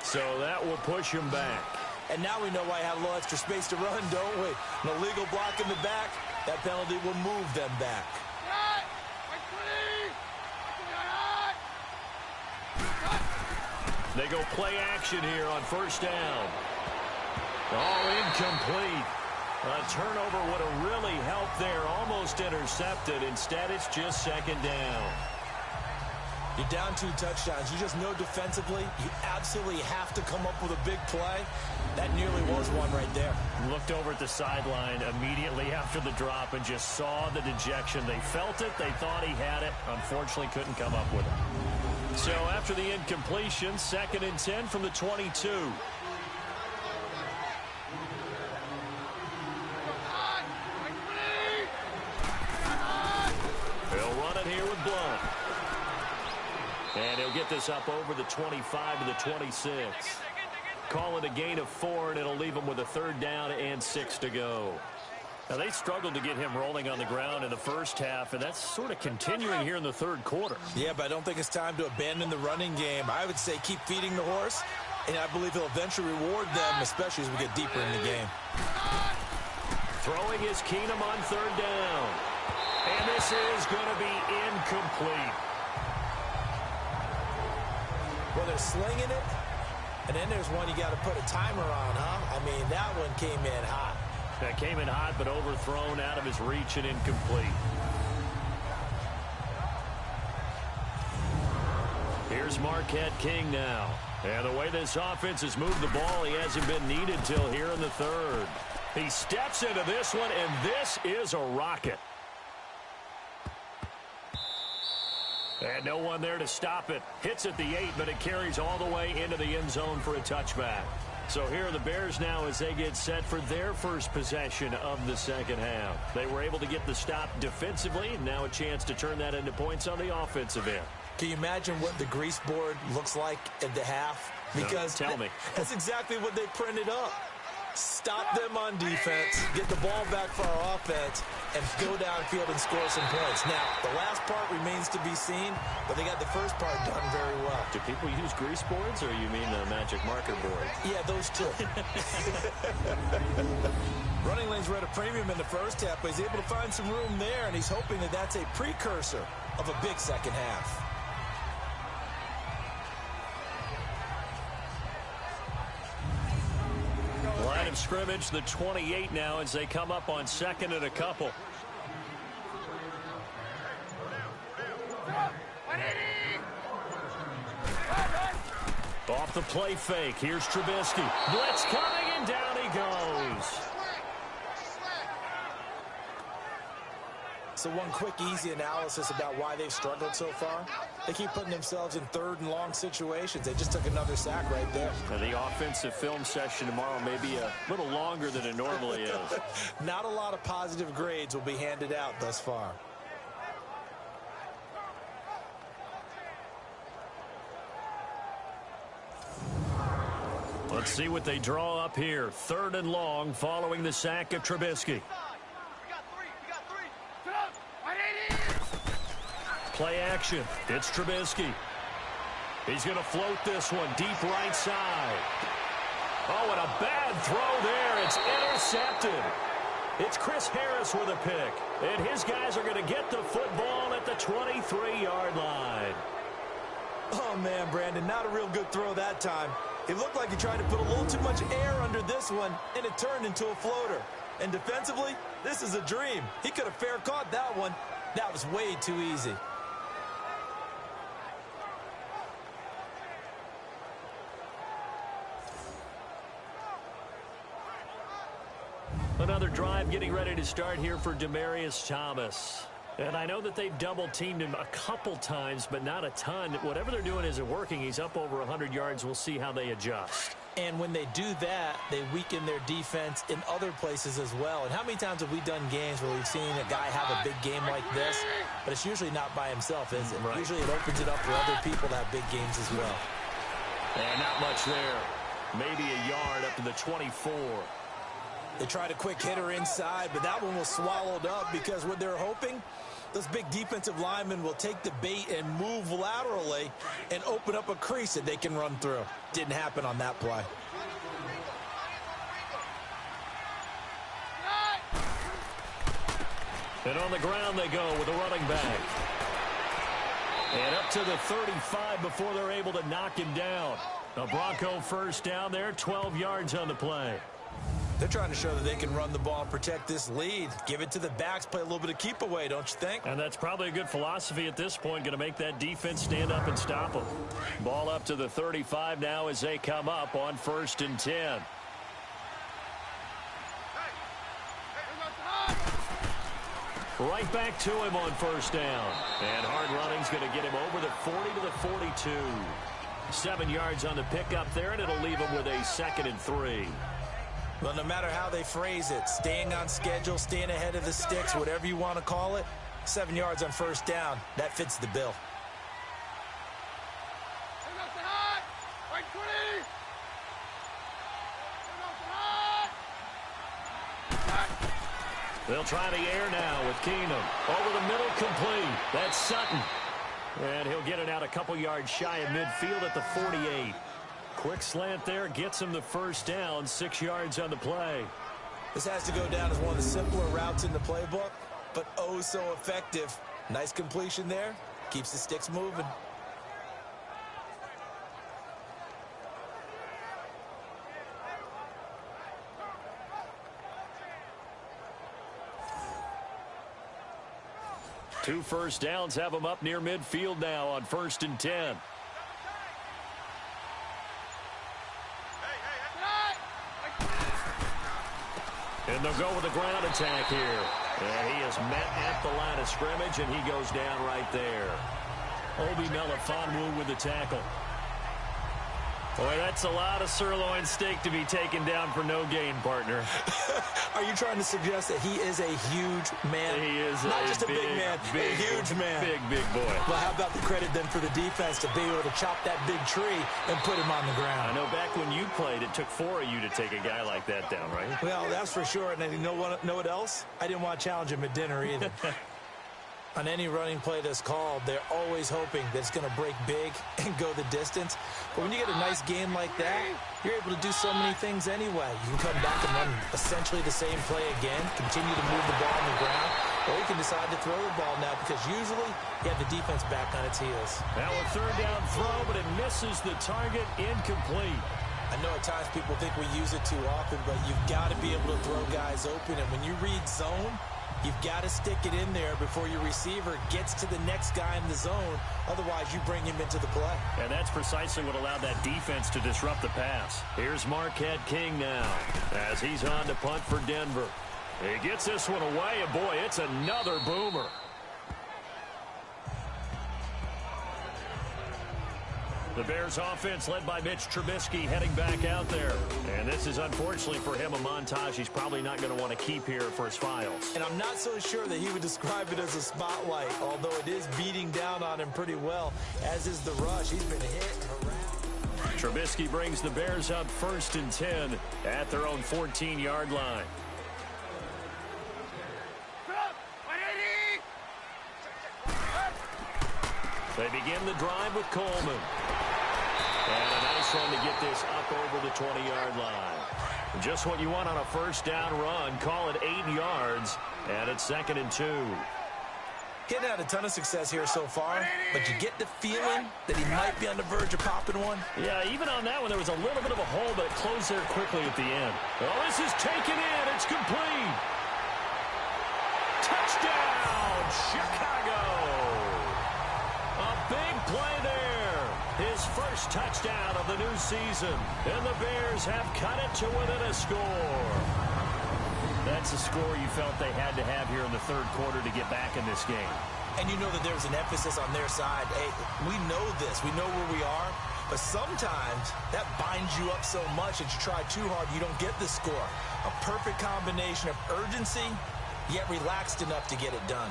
So that will push him back. And now we know why I had a little extra space to run, don't we? An illegal block in the back, that penalty will move them back. They go play action here on first down. Oh, incomplete. A turnover would have really helped there. Almost intercepted. Instead, it's just second down. You're down 2 touchdowns. You just know defensively you absolutely have to come up with a big play. That nearly was one right there. Looked over at the sideline immediately after the drop and just saw the dejection. They felt it. They thought he had it. Unfortunately, couldn't come up with it. So after the incompletion, 2nd and 10 from the 22. He'll run it here with Blunt. And he'll get this up over the 25 to the 26. Call it a gain of 4, and it'll leave him with a 3rd down and 6 to go. Now, they struggled to get him rolling on the ground in the first half, and that's sort of continuing here in the 3rd quarter. Yeah, but I don't think it's time to abandon the running game. I would say keep feeding the horse, and I believe he'll eventually reward them, especially as we get deeper in the game. Throwing is Keenum on 3rd down. And this is going to be incomplete. Well, they're slinging it, and then there's one you got to put a timer on, huh? I mean, that one came in hot. That came in hot, but overthrown out of his reach and incomplete. Here's Marquette King now. And the way this offense has moved the ball, he hasn't been needed till here in the 3rd. He steps into this one, and this is a rocket. And no one there to stop it. Hits at the 8, but it carries all the way into the end zone for a touchback. So here are the Bears now as they get set for their first possession of the 2nd half. They were able to get the stop defensively, and now a chance to turn that into points on the offensive end. Can you imagine what the grease board looks like at the half? Because no, tell me. That's exactly what they printed up. Stop them on defense, get the ball back for our offense, and go downfield and score some points. Now, the last part remains to be seen, but they got the first part done very well. Do people use grease boards, or you mean the magic marker board? Yeah, those two. Running lanes were at a premium in the first half, but he's able to find some room there, and he's hoping that that's a precursor of a big second half. Line of scrimmage, the 28 now as they come up on 2nd and a couple. Off the play fake. Here's Trubisky. Blitz coming, and down he goes. So one quick, easy analysis about why they've struggled so far. They keep putting themselves in 3rd and long situations. They just took another sack right there. Now the offensive film session tomorrow may be a little longer than it normally is. Not a lot of positive grades will be handed out thus far. Let's see what they draw up here. 3rd and long following the sack of Trubisky. Play action. It's Trubisky. He's going to float this one deep right side. Oh, and a bad throw there. It's intercepted. It's Chris Harris with a pick. And his guys are going to get the football at the 23-yard line. Oh, man, Brandon, not a real good throw that time. It looked like he tried to put a little too much air under this one, and it turned into a floater. And defensively, this is a dream. He could have fair caught that one. That was way too easy. Another drive getting ready to start here for Demaryius Thomas. And I know that they've double-teamed him a couple times, but not a ton. Whatever they're doing isn't working. He's up over 100 yards. We'll see how they adjust. And when they do that, they weaken their defense in other places as well. And how many times have we done games where we've seen a guy have a big game like this, but it's usually not by himself, is it? Right. Usually it opens it up for other people to have big games as well. And not much there. Maybe a yard up to the 24. They tried a quick hitter inside, but that one was swallowed up because what they're hoping, those big defensive linemen will take the bait and move laterally and open up a crease that they can run through. Didn't happen on that play. And on the ground they go with a running back. And up to the 35 before they're able to knock him down. A Bronco first down there, 12 yards on the play. They're trying to show that they can run the ball and protect this lead. Give it to the backs, play a little bit of keep away, don't you think? And that's probably a good philosophy at this point, going to make that defense stand up and stop them. Ball up to the 35 now as they come up on 1st and 10. Right back to him on 1st down. And hard running's going to get him over the 40 to the 42. 7 yards on the pickup there, and it'll leave him with a 2nd and 3. Well, no matter how they phrase it, staying on schedule, staying ahead of the sticks, whatever you want to call it, 7 yards on 1st down, that fits the bill. They'll try the air now with Keenum. Over the middle, complete. That's Sutton. And he'll get it out a couple yards shy of midfield at the 48. Quick slant there, gets him the 1st down, 6 yards on the play. This has to go down as one of the simpler routes in the playbook, but oh so effective. Nice completion there, keeps the sticks moving. Two 1st downs have them up near midfield now on 1st and 10. And they'll go with a ground attack here. And he is met at the line of scrimmage, and he goes down right there. Obi Melifonwu with the tackle. Boy, that's a lot of sirloin steak to be taken down for no gain, partner. Are you trying to suggest that he is a huge man? He is not just a big man, big, a huge man. Big boy. Well, how about the credit then for the defense to be able to chop that big tree and put him on the ground? I know back when you played, it took 4 of you to take a guy like that down, right? Well, that's for sure. And you know what else? I didn't want to challenge him at dinner either. On any running play that's called, they're always hoping that it's going to break big and go the distance. But when you get a nice game like that, you're able to do so many things anyway. You can come back and run essentially the same play again, continue to move the ball on the ground, or you can decide to throw the ball now because usually you have the defense back on its heels. Now a 3rd down throw, but it misses the target, incomplete. I know at times people think we use it too often, but you've got to be able to throw guys open. And when you read zone, you've got to stick it in there before your receiver gets to the next guy in the zone. Otherwise, you bring him into the play. And that's precisely what allowed that defense to disrupt the pass. Here's Marquette King now as he's on to punt for Denver. He gets this one away, and boy, it's another boomer. The Bears offense led by Mitch Trubisky heading back out there. And this is unfortunately for him a montage he's probably not going to want to keep here for his files. And I'm not so sure that he would describe it as a spotlight, although it is beating down on him pretty well, as is the rush. He's been hit and harassed. Trubisky brings the Bears up 1st and 10 at their own 14-yard line. They begin the drive with Coleman. And a nice one to get this up over the 20-yard line. Just what you want on a 1st down run. Call it 8 yards, and it's 2nd and 2. He hadn't had a ton of success here so far, but you get the feeling that he might be on the verge of popping one. Yeah, even on that one, there was a little bit of a hole, but it closed there quickly at the end. Well, this is taken in. It's complete. Touchdown, Chicago. A big play there. His first touchdown of the new season. And the Bears have cut it to within a score. That's a score you felt they had to have here in the third quarter to get back in this game. And you know that there's an emphasis on their side. Hey, we know this. We know where we are. But sometimes that binds you up so much that you try too hard, you don't get the score. A perfect combination of urgency, yet relaxed enough to get it done.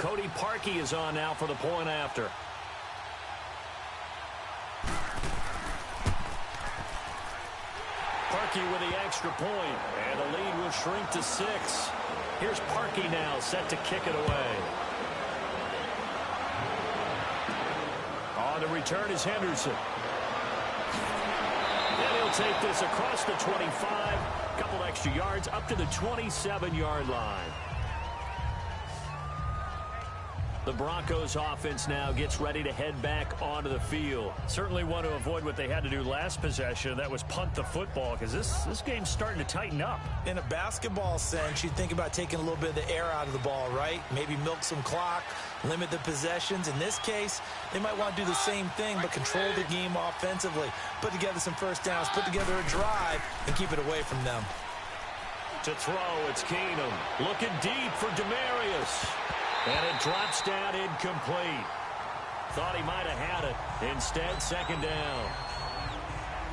Cody Parkey is on now for the point after. Parkey with the extra point, and the lead will shrink to 6. Here's Parkey now, set to kick it away. On the return is Henderson. And he'll take this across the 25, a couple extra yards up to the 27-yard line. The Broncos offense now gets ready to head back onto the field. Certainly want to avoid what they had to do last possession. That was punt the football, because this game's starting to tighten up. In a basketball sense, you think about taking a little bit of the air out of the ball, right? Maybe milk some clock, limit the possessions. In this case, they might want to do the same thing, but control the game offensively. Put together some first downs, put together a drive, and keep it away from them. To throw, it's Keenum. Looking deep for Demarius. And it drops down incomplete. Thought he might have had it. Instead, second down.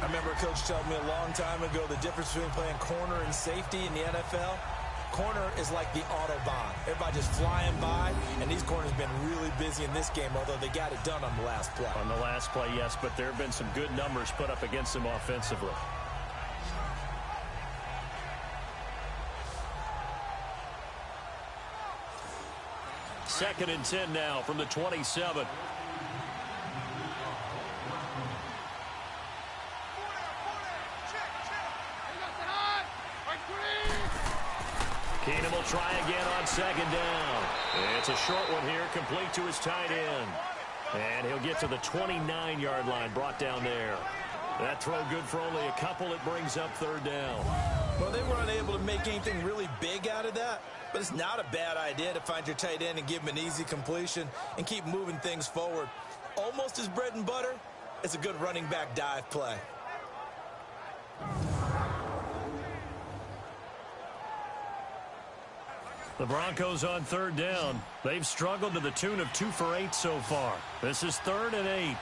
I remember a coach telling me a long time ago the difference between playing corner and safety in the NFL. Corner is like the Autobahn. Everybody just flying by, and these corners have been really busy in this game, although they got it done on the last play. On the last play, yes, but there have been some good numbers put up against them offensively. Second and 10 now from the 27. Keenum will try again on second down. It's a short one here, complete to his tight end. And he'll get to the 29-yard line, brought down there. That throw good for only a couple. It brings up third down. Well, they were unable to make anything really big out of that, but it's not a bad idea to find your tight end and give him an easy completion and keep moving things forward. Almost as bread and butter, it's a good running back dive play. The Broncos on third down. They've struggled to the tune of 2 for 8 so far. This is 3rd and 8.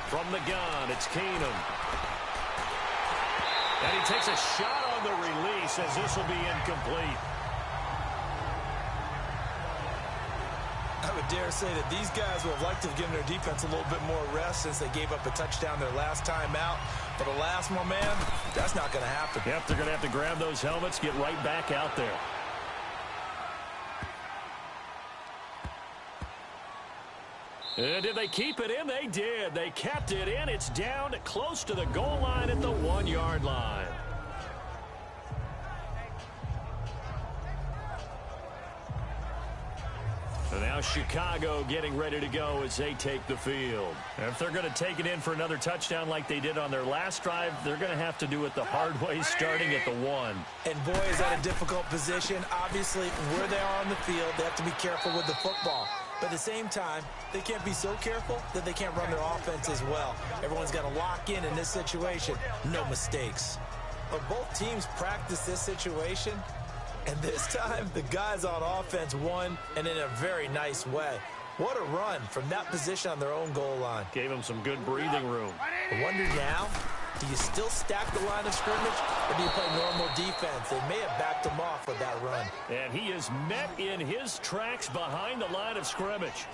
From the gun, it's Keenum. And he takes a shot on the release as this will be incomplete. I would dare say that these guys would have liked to have given their defense a little bit more rest since they gave up a touchdown their last time out. But alas, my man, that's not going to happen. Yep, they're going to have to grab those helmets, get right back out there. And did they keep it in? They did. They kept it in. It's down close to the goal line at the 1-yard line. And now Chicago getting ready to go as they take the field. And if they're going to take it in for another touchdown like they did on their last drive, they're going to have to do it the hard way, starting at the 1. And boy, is that a difficult position. Obviously, where they are on the field, they have to be careful with the football. But at the same time, they can't be so careful that they can't run their offense as well. Everyone's got to lock in this situation. No mistakes. But both teams practice this situation. And this time, the guys on offense won, and in a very nice way. What a run from that position on their own goal line. Gave them some good breathing room. I wonder now, do you still stack the line of scrimmage, or do you play normal defense? They may have backed him off with that run. And he is met in his tracks behind the line of scrimmage.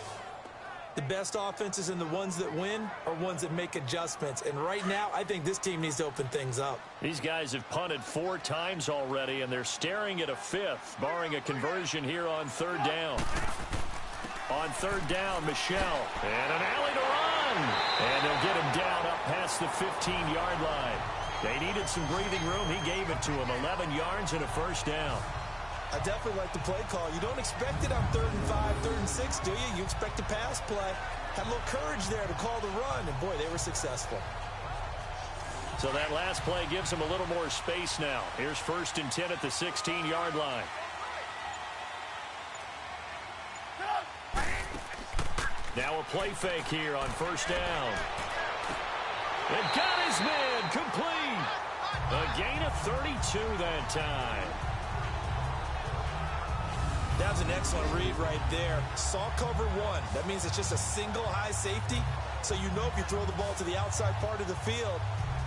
The best offenses and the ones that win are ones that make adjustments. And right now, I think this team needs to open things up. These guys have punted 4 times already, and they're staring at a 5th, barring a conversion here on third down. On third down, Michel. And an alley to run. And they'll get him down up past the 15-yard line. They needed some breathing room. He gave it to them. 11 yards and a first down. I definitely like the play call. You don't expect it on 3rd and 5, 3rd and 6, do you? You expect a pass play. Had a little courage there to call the run, and boy, they were successful. So that last play gives them a little more space now. Here's 1st and 10 at the 16-yard line. Now a play fake here on 1st down. And got his man complete. A gain of 32 that time. That was an excellent read right there. Saw cover 1. That means it's just a single high safety. So you know if you throw the ball to the outside part of the field,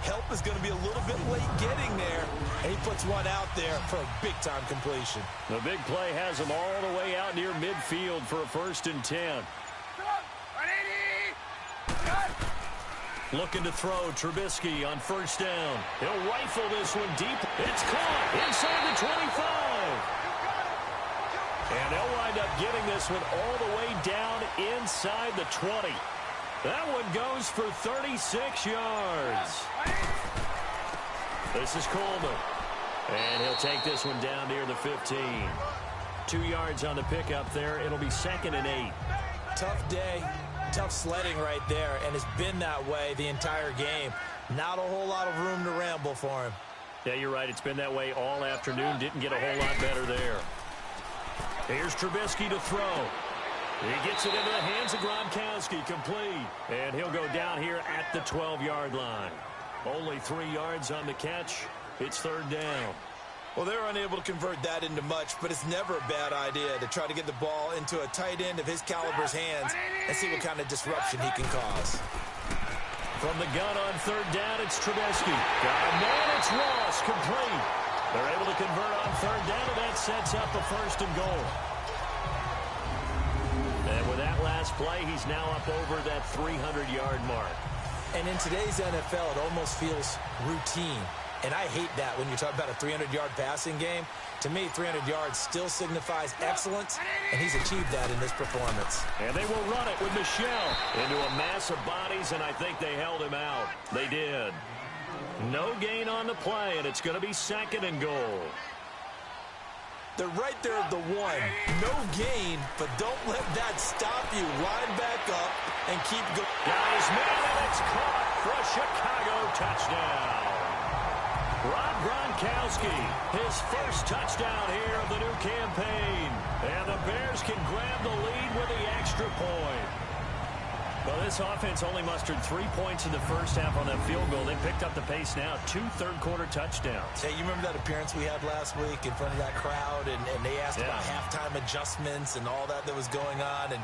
help is going to be a little bit late getting there. And he puts one out there for a big-time completion. The big play has him all the way out near midfield for a 1st and 10. Looking to throw Trubisky on 1st down. He'll rifle this one deep. It's caught inside the 25. And they'll wind up getting this one all the way down inside the 20. That one goes for 36 yards. This is Coleman. And he'll take this one down near the 15. 2 yards on the pickup there. It'll be 2nd and 8. Tough day. Tough sledding right there, and it's been that way the entire game. Not a whole lot of room to ramble for him. Yeah, you're right. It's been that way all afternoon. Didn't get a whole lot better there. Here's Trubisky to throw. He gets it into the hands of Gronkowski, complete. And he'll go down here at the 12-yard line. Only 3 yards on the catch. It's 3rd down. Well, they're unable to convert that into much, but it's never a bad idea to try to get the ball into a tight end of his caliber's hands and see what kind of disruption he can cause. From the gun on 3rd down, it's Trubisky. Got a man, it's Ross, complete. They're able to convert on 3rd down, and that sets up a 1st and goal. And with that last play, he's now up over that 300-yard mark. And in today's NFL, it almost feels routine. And I hate that when you talk about a 300-yard passing game. To me, 300 yards still signifies excellence, and he's achieved that in this performance. And they will run it with Michelle into a mass of bodies, and I think they held him out. They did. No gain on the play, and it's going to be 2nd and goal. They're right there at the 1. No gain, but don't let that stop you. Line back up and keep going. Got his man, and it's caught for a Chicago touchdown. Rob Gronkowski, his first touchdown here of the new campaign. And the Bears can grab the lead with the extra point. Well, this offense only mustered 3 points in the first half on that field goal. They picked up the pace now. 2 third-quarter touchdowns. Hey, you remember that appearance we had last week in front of that crowd? And they asked about halftime adjustments and all that was going on. And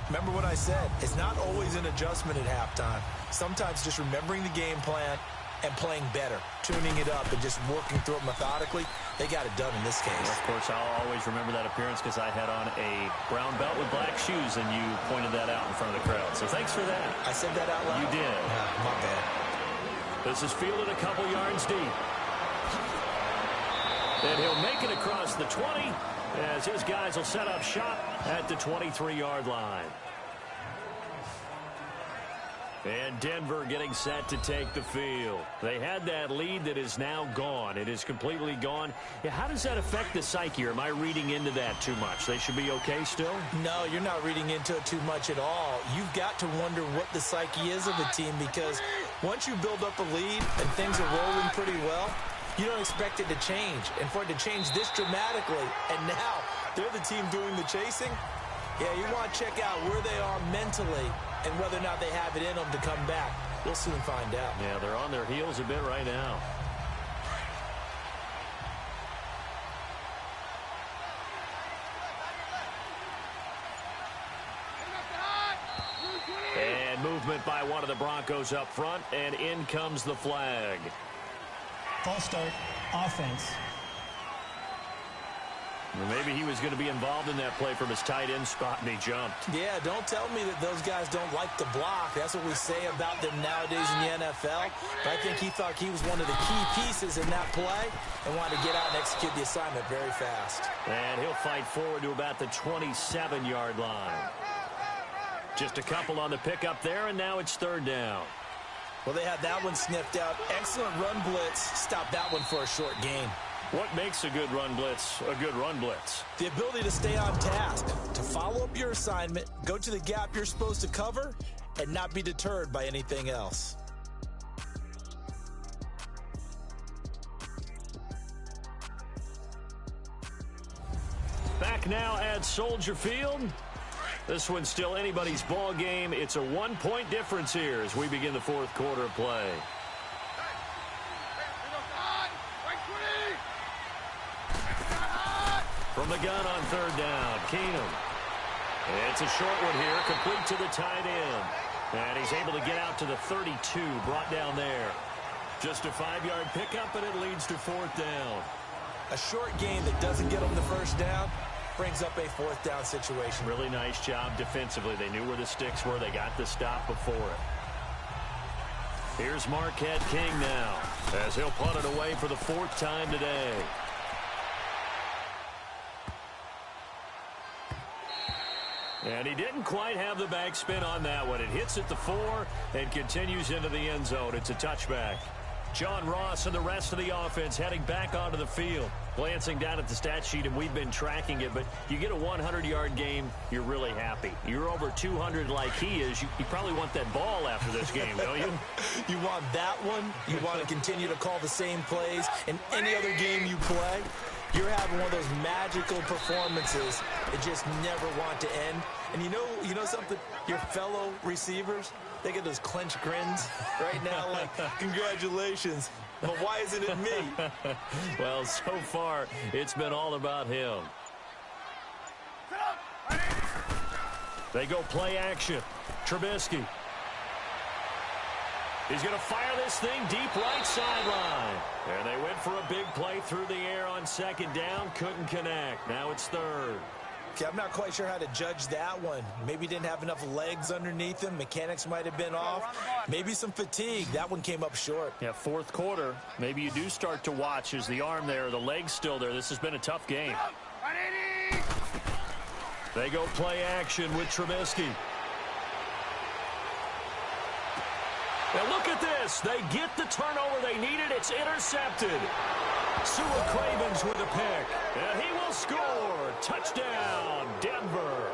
remember what I said. It's not always an adjustment at halftime. Sometimes just remembering the game plan and playing better, tuning it up and just working through it methodically. They got it done in this case. Well, of course, I'll always remember that appearance because I had on a brown belt with black shoes, and you pointed that out in front of the crowd. So thanks for that. I said that out loud? You did. My bad. This is fielded a couple yards deep. And he'll make it across the 20 as his guys will set up shop at the 23-yard line. And Denver getting set to take the field. They had that lead that is now gone. It is completely gone. Yeah, how does that affect the psyche? Or am I reading into that too much? They should be okay still? No, you're not reading into it too much at all. You've got to wonder what the psyche is of the team, because once you build up a lead and things are rolling pretty well, you don't expect it to change. And for it to change this dramatically, and now they're the team doing the chasing, yeah, you want to check out where they are mentally and whether or not they have it in them to come back. We'll soon find out. Yeah, they're on their heels a bit right now. And movement by one of the Broncos up front, and in comes the flag. False start, offense. Maybe he was going to be involved in that play from his tight end spot, and he jumped. Yeah, don't tell me that those guys don't like to block. That's what we say about them nowadays in the NFL. But I think he thought he was one of the key pieces in that play and wanted to get out and execute the assignment very fast. And he'll fight forward to about the 27-yard line. Just a couple on the pickup there, and now it's 3rd down. Well, they had that one sniffed out. Excellent run blitz. Stopped that one for a short gain. What makes a good run blitz a good run blitz? The ability to stay on task, to follow up your assignment, go to the gap you're supposed to cover, and not be deterred by anything else. Back now at Soldier Field. This one's still anybody's ball game. It's a 1-point difference here as we begin the fourth quarter of play. From the gun on third down, Keenum. It's a short one here, complete to the tight end. And he's able to get out to the 32, brought down there. Just a 5-yard pickup, and it leads to fourth down. A short gain that doesn't get them the first down brings up a fourth down situation. Really nice job defensively. They knew where the sticks were. They got the stop before it. Here's Marquette King now, as he'll punt it away for the fourth time today. And he didn't quite have the backspin on that one. It hits at the 4 and continues into the end zone. It's a touchback. John Ross and the rest of the offense heading back onto the field. Glancing down at the stat sheet, and we've been tracking it, but you get a 100-yard game, you're really happy. You're over 200 like he is. You probably want that ball after this game, don't you? You want that one. You want to continue to call the same plays in any other game you play. You're having one of those magical performances that just never want to end. And you know something? Your fellow receivers, they get those clenched grins right now like, congratulations. But why isn't it me? Well, so far, it's been all about him. They go play action. Trubisky. He's going to fire this thing deep right sideline. And they went for a big play through the air on second down. Couldn't connect. Now it's third. Okay, I'm not quite sure how to judge that one. Maybe didn't have enough legs underneath him. Mechanics might have been off. Maybe some fatigue. That one came up short. Yeah, fourth quarter. Maybe you do start to watch. Is the arm there, the leg's still there? This has been a tough game. They go play action with Trubisky. Now look at this. They get the turnover they needed. It's intercepted. Sua Cravens with a pick. And he will score. Touchdown, Denver.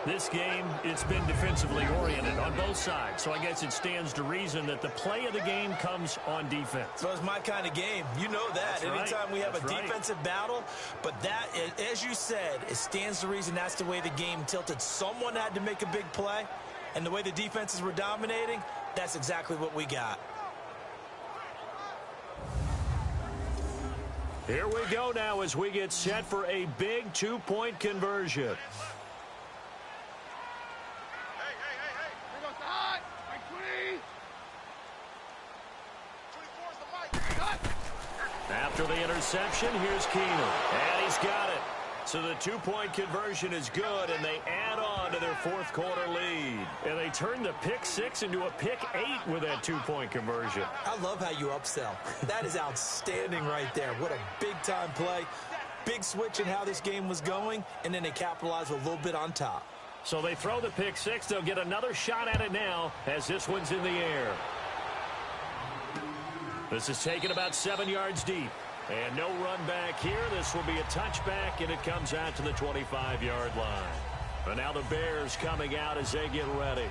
This game, it's been defensively oriented on both sides. So I guess it stands to reason that the play of the game comes on defense. So it's my kind of game. You know that. That's Anytime right. we have That's a right. defensive battle. But that, as you said, it stands to reason that's the way the game tilted. Someone had to make a big play. And the way the defenses were dominating, that's exactly what we got. Here we go now as we get set for a big two-point conversion. After the interception, here's Keenum. And he's got it. So the two-point conversion is good, and they add on to their fourth quarter lead. And they turn the pick 6 into a pick 8 with that two-point conversion. I love how you upsell. That is outstanding right there. What a big-time play. Big switch in how this game was going, and then they capitalized with a little bit on top. So they throw the pick 6. They'll get another shot at it now as this one's in the air. This is taken about 7 yards deep. And no run back here. This will be a touchback, and it comes out to the 25-yard line. And now the Bears coming out as they get ready.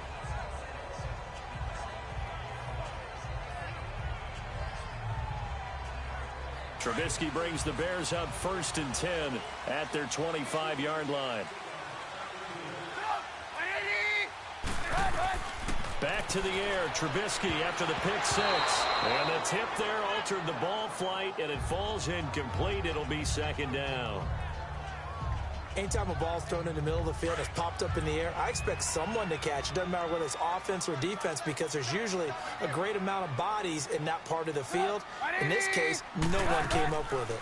Trubisky brings the Bears up 1st and 10 at their 25-yard line. Back to the air, Trubisky after the pick 6. And the tip there altered the ball flight, and it falls incomplete. It'll be 2nd down. Anytime a ball's thrown in the middle of the field, it's popped up in the air, I expect someone to catch. It doesn't matter whether it's offense or defense, because there's usually a great amount of bodies in that part of the field. In this case, no one came up with it.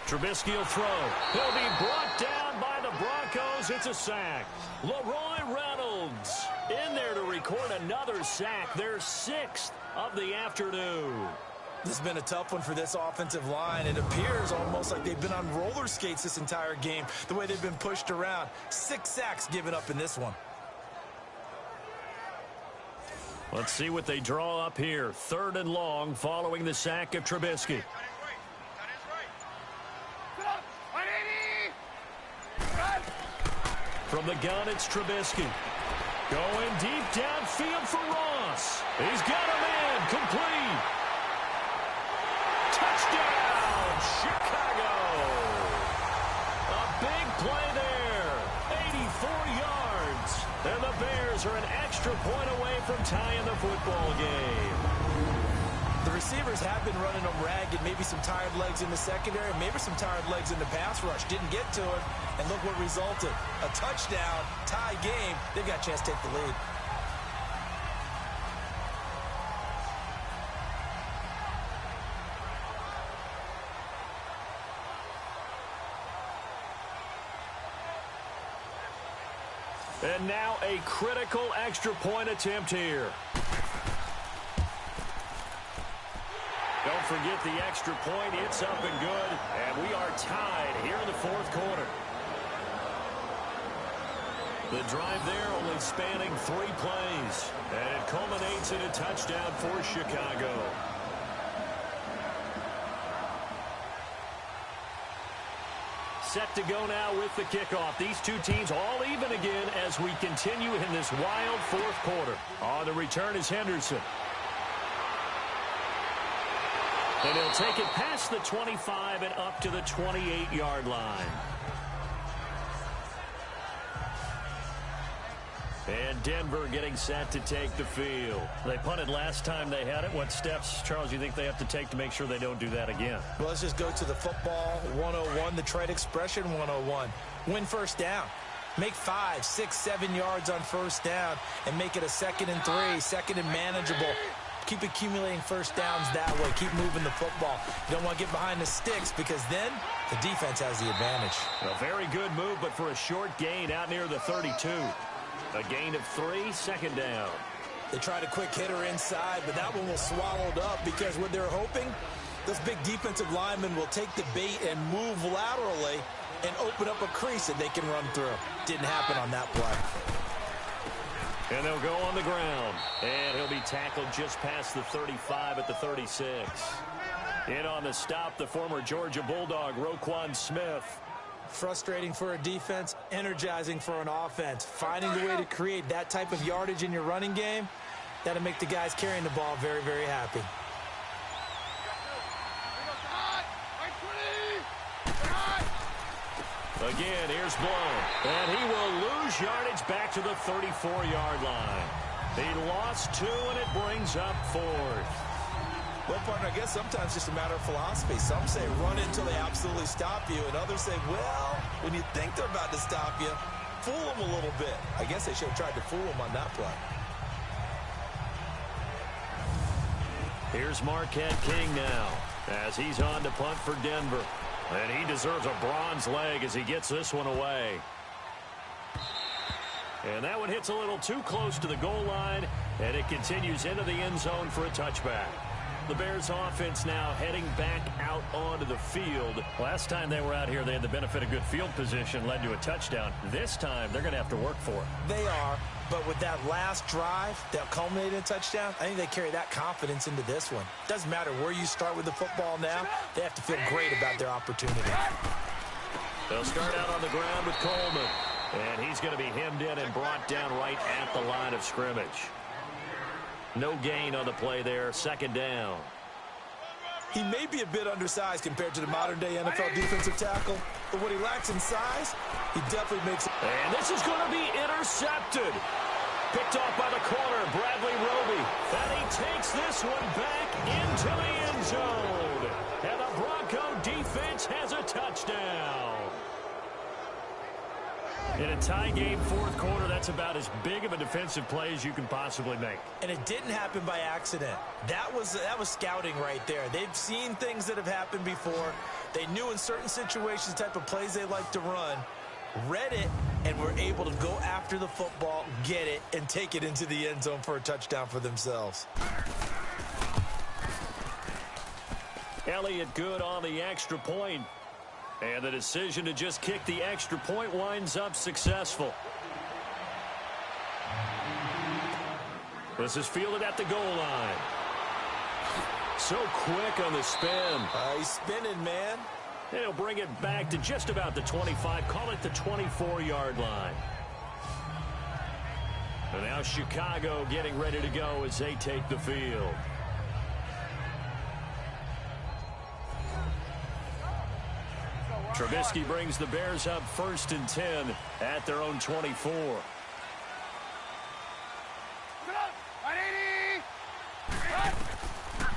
Trubisky will throw. He'll be brought down by the Broncos. It's a sack. Leroy Reynolds in there to record another sack. Their 6th of the afternoon. This has been a tough one for this offensive line. It appears almost like they've been on roller skates this entire game, the way they've been pushed around. 6 sacks given up in this one. Let's see what they draw up here. 3rd and long following the sack of Trubisky. From the gun, it's Trubisky. Going deep downfield for Ross. He's got a man. Complete. Touchdown, Chicago. A big play there. 84 yards. And the Bears are an extra point away from tying the football game. The receivers have been running them ragged. Maybe some tired legs in the secondary, maybe some tired legs in the pass rush. Didn't get to it, and look what resulted. A touchdown, tie game. They've got a chance to take the lead. And now a critical extra point attempt here. Don't forget the extra point. It's up and good. And we are tied here in the 4th quarter. The drive there only spanning 3 plays. And it culminates in a touchdown for Chicago. Set to go now with the kickoff. These two teams all even again as we continue in this wild 4th quarter. On the return is Henderson. And he'll take it past the 25 and up to the 28-yard line. And Denver getting set to take the field. They punted last time they had it. What steps, Charles, you think they have to take to make sure they don't do that again? Well, let's just go to the football 101, the trade expression 101. Win first down. Make 5, 6, 7 yards on first down and make it a 2nd and 3, 2nd and manageable. Keep accumulating first downs that way. Keep moving the football. You don't want to get behind the sticks because then the defense has the advantage. A very good move, but for a short gain out near the 32. A gain of 3, 2nd down. They tried a quick hitter inside, but that one was swallowed up because what they're hoping, those big defensive linemen will take the bait and move laterally and open up a crease that they can run through. Didn't happen on that play. And they'll go on the ground. And he'll be tackled just past the 35 at the 36. In on the stop, the former Georgia Bulldog, Roquan Smith. Frustrating for a defense, energizing for an offense. Finding the way to create that type of yardage in your running game, that'll make the guys carrying the ball very, very happy. Again, here's Blow. And he will lose yardage back to the 34-yard line. He lost 2, and it brings up 4th. Well, partner, I guess sometimes it's just a matter of philosophy. Some say run until they absolutely stop you, and others say, well, when you think they're about to stop you, fool them a little bit. I guess they should have tried to fool them on that play. Here's Marquette King now as he's on to punt for Denver. And he deserves a bronze leg as he gets this one away. And that one hits a little too close to the goal line, and it continues into the end zone for a touchback. The Bears offense now heading back out onto the field. Last time they were out here, they had the benefit of good field position, led to a touchdown. This time, they're going to have to work for it. They are, but with that last drive that culminated in a touchdown, I think they carry that confidence into this one. Doesn't matter where you start with the football now, they have to feel great about their opportunity. They'll start out on the ground with Coleman. And he's going to be hemmed in and brought down right at the line of scrimmage. No gain on the play there, 2nd down. He may be a bit undersized compared to the modern-day NFL defensive tackle, but what he lacks in size, he definitely makes it. And this is going to be intercepted. Picked off by the corner, Bradley Roby. And he takes this one back into the end zone. And the Bronco defense has a touchdown. In a tie game, 4th quarter, that's about as big of a defensive play as you can possibly make. And it didn't happen by accident. That was scouting right there. They've seen things that have happened before. They knew in certain situations the type of plays they like to run, read it, and were able to go after the football, get it, and take it into the end zone for a touchdown for themselves. Elliott good on the extra point. And the decision to just kick the extra point winds up successful. This is fielded at the goal line. So quick on the spin. He's spinning, man. And he'll bring it back to just about the 25. Call it the 24-yard line. And now Chicago getting ready to go as they take the field. Trubisky brings the Bears up 1st and 10 at their own 24.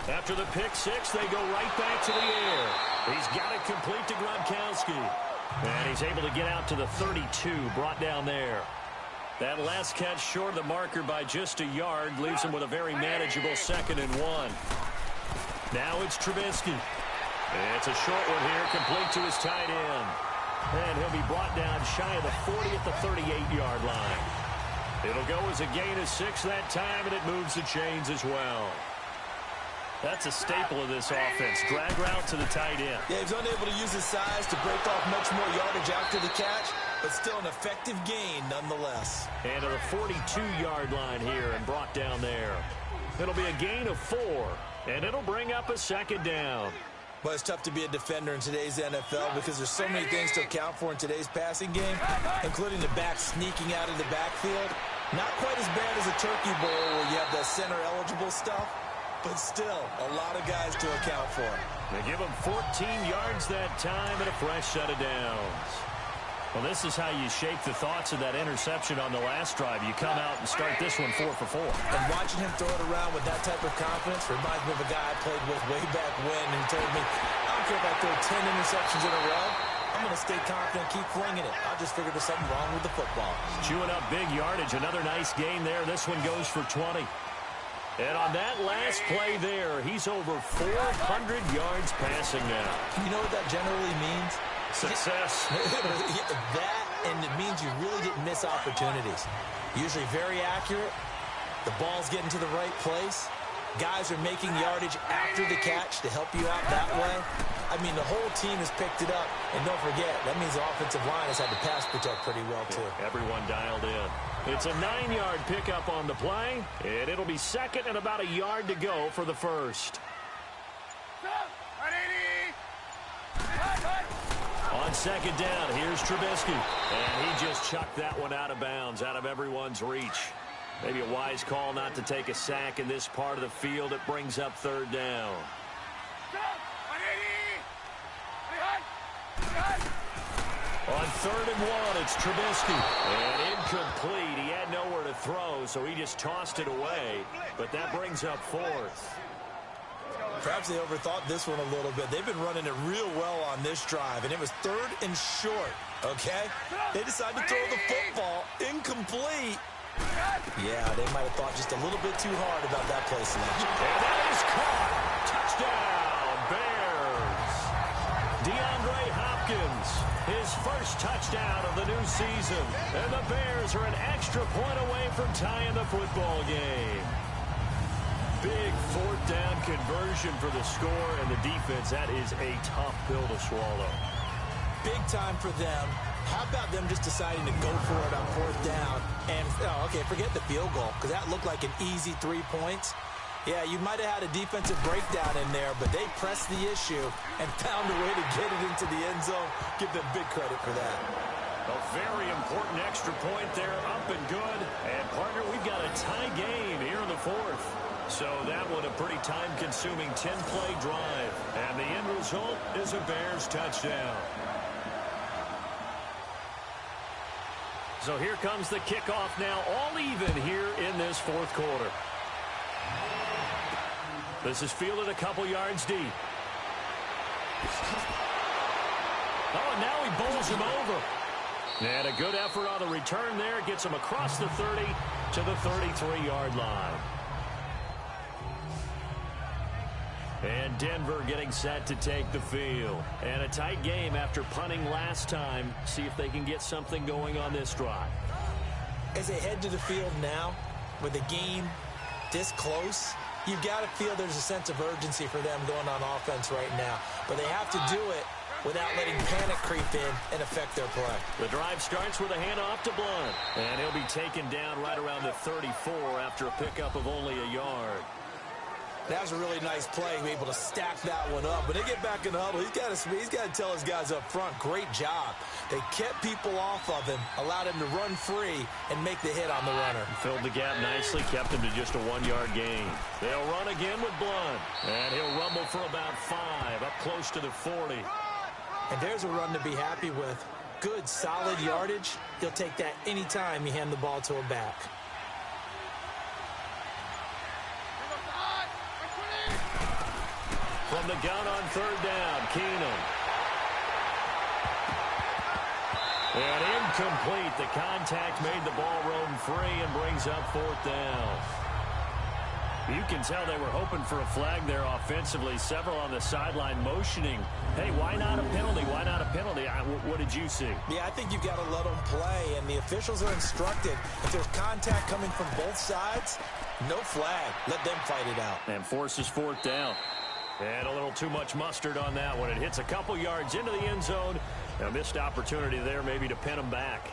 After the pick six, they go right back to the air. He's got it complete to Gronkowski. And he's able to get out to the 32, brought down there. That last catch short of the marker by just a yard leaves him with a very manageable 2nd and 1. Now it's Trubisky. It's a short one here, complete to his tight end. And he'll be brought down shy of the 40 at the 38-yard line. It'll go as a gain of 6 that time, and it moves the chains as well. That's a staple of this offense. Drag route to the tight end. Yeah, he's unable to use his size to break off much more yardage after the catch, but still an effective gain nonetheless. And to the 42-yard line here and brought down there. It'll be a gain of 4, and it'll bring up a 2nd down. But it's tough to be a defender in today's NFL because there's so many things to account for in today's passing game, including the back sneaking out of the backfield. Not quite as bad as a turkey bowl where you have the center-eligible stuff, but still a lot of guys to account for. They give him 14 yards that time and a fresh set of downs. Well, this is how you shape the thoughts of that interception on the last drive. You come out and start this one 4 for 4. And watching him throw it around with that type of confidence reminds me of a guy I played with way back when who told me, I don't care if I throw 10 interceptions in a row. I'm going to stay confident, keep flinging it. I'll just figure there's something wrong with the football. Chewing up big yardage. Another nice gain there. This one goes for 20. And on that last play there, he's over 400 yards passing now. You know what that generally means? Success. That, and it means you really didn't miss opportunities. Usually very accurate. The ball's getting to the right place. Guys are making yardage after the catch to help you out that way. I mean, the whole team has picked it up. And don't forget, that means the offensive line has had to pass protect pretty well, too. Everyone dialed in. It's a 9-yard pickup on the play, and it'll be 2nd and about a yard to go for the 1st. On 2nd down, here's Trubisky. And he just chucked that one out of bounds, out of everyone's reach. Maybe a wise call not to take a sack in this part of the field. It brings up 3rd down. On 3rd and 1, it's Trubisky. And incomplete. He had nowhere to throw, so he just tossed it away. But that brings up 4th. Perhaps they overthought this one a little bit. They've been running it real well on this drive, and it was 3rd and short, okay? They decided to throw the football incomplete. Yeah, they might have thought just a little bit too hard about that play selection. And that is caught. Touchdown, Bears. DeAndre Hopkins, his first touchdown of the new season. And the Bears are an extra point away from tying the football game. Big 4th down conversion for the score, and the defense, that is a tough pill to swallow. Big time for them. How about them just deciding to go for it on 4th down? And, okay, forget the field goal, because that looked like an easy 3 points. Yeah, you might have had a defensive breakdown in there, but they pressed the issue and found a way to get it into the end zone. Give them big credit for that. A very important extra point there, up and good. And, partner, we've got a tie game here in the 4th. So that one a pretty time-consuming 10-play drive. And the end result is a Bears touchdown. So here comes the kickoff now, all even here in this 4th quarter. This is fielded a couple yards deep. Oh, and now he bowls him over. And a good effort on the return there. Gets him across the 30 to the 33-yard line. And Denver getting set to take the field. And a tight game after punting last time. See if they can get something going on this drive. As they head to the field now, with the game this close, you've got to feel there's a sense of urgency for them going on offense right now. But they have to do it without letting panic creep in and affect their play. The drive starts with a handoff to Blunt. And he'll be taken down right around the 34 after a pickup of only a yard. That was a really nice play, able to stack that one up. When they get back in the huddle, he's got to tell his guys up front, great job. They kept people off of him, allowed him to run free, and make the hit on the runner. Filled the gap nicely, kept him to just a 1-yard gain. They'll run again with Blunt. And he'll rumble for about 5, up close to the 40. And there's a run to be happy with. Good, solid yardage. He'll take that anytime you hand the ball to a back. From the gun on 3rd down, Keenum. And incomplete. The contact made the ball roam free and brings up 4th down. You can tell they were hoping for a flag there offensively. Several on the sideline motioning. Hey, why not a penalty? Why not a penalty? What did you see? Yeah, I think you've got to let them play, and the officials are instructed. If there's contact coming from both sides, no flag. Let them fight it out. And forces 4th down. And a little too much mustard on that one. It hits a couple yards into the end zone. A missed opportunity there maybe to pin them back.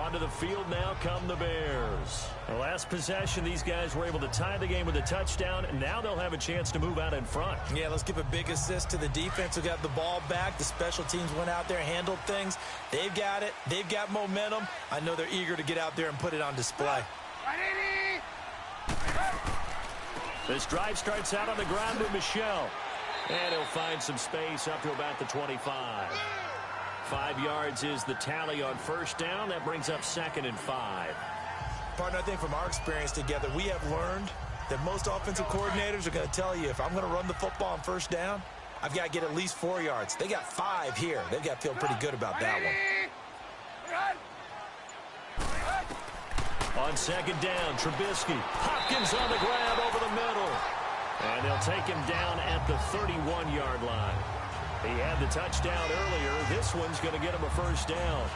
Onto the field now come the Bears. The last possession, these guys were able to tie the game with a touchdown, and now they'll have a chance to move out in front. Yeah, let's give a big assist to the defense who got the ball back. The special teams went out there, handled things. They've got it. They've got momentum. I know they're eager to get out there and put it on display. This drive starts out on the ground with Michel. And he'll find some space up to about the 25. 5 yards is the tally on 1st down. That brings up 2nd and 5. Partner, I think from our experience together, we have learned that most offensive coordinators are going to tell you, if I'm going to run the football on 1st down, I've got to get at least 4 yards. They got 5 here. They've got to feel pretty good about that one. On 2nd down, Trubisky. Hopkins on the grab over the middle. And they'll take him down at the 31-yard line. He had the touchdown earlier. This one's going to get him a 1st down.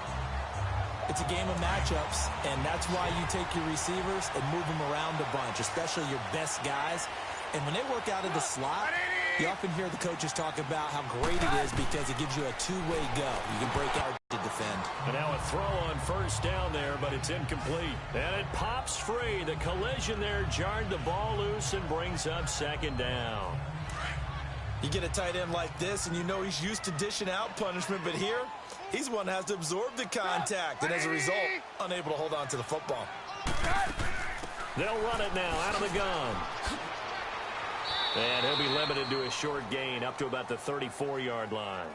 It's a game of matchups, and that's why you take your receivers and move them around a bunch, especially your best guys. And when they work out of the slot, you often hear the coaches talk about how great it is because it gives you a two-way go. You can break out to defend. And now a throw on 1st down there, but it's incomplete. And it pops free. The collision there jarred the ball loose and brings up 2nd down. You get a tight end like this, and you know he's used to dishing out punishment, but here, he's one that has to absorb the contact, and as a result, unable to hold on to the football. They'll run it now out of the gun. And he'll be limited to a short gain up to about the 34-yard line.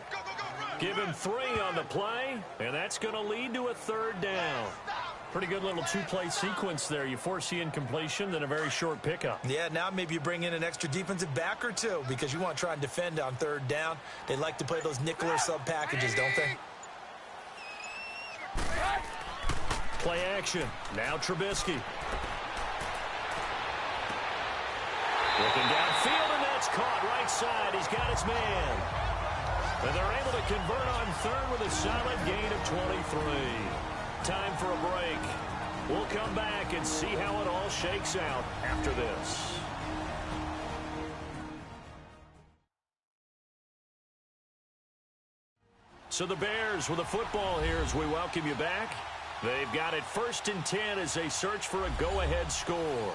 Give him 3 on the play, and that's going to lead to a 3rd down. Pretty good little 2-play sequence there. You force the incompletion, then a very short pickup. Yeah, now maybe you bring in an extra defensive back or 2 because you want to try and defend on 3rd down. They like to play those nickel or sub packages, don't they? Play action. Now Trubisky. Looking downfield, and that's caught right side. He's got his man. And they're able to convert on 3rd with a solid gain of 23. Time for a break. We'll come back and see how it all shakes out after this. So the Bears with a football here as we welcome you back. They've got it 1st and 10 as they search for a go-ahead score.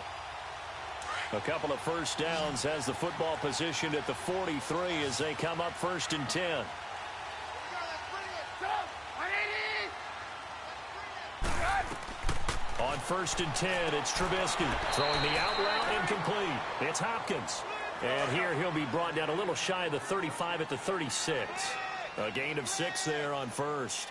A couple of 1st downs has the football positioned at the 43 as they come up 1st and 10. On 1st and 10, it's Trubisky. Throwing the out route incomplete. It's Hopkins. And here he'll be brought down a little shy of the 35 at the 36. A gain of 6 there on 1st.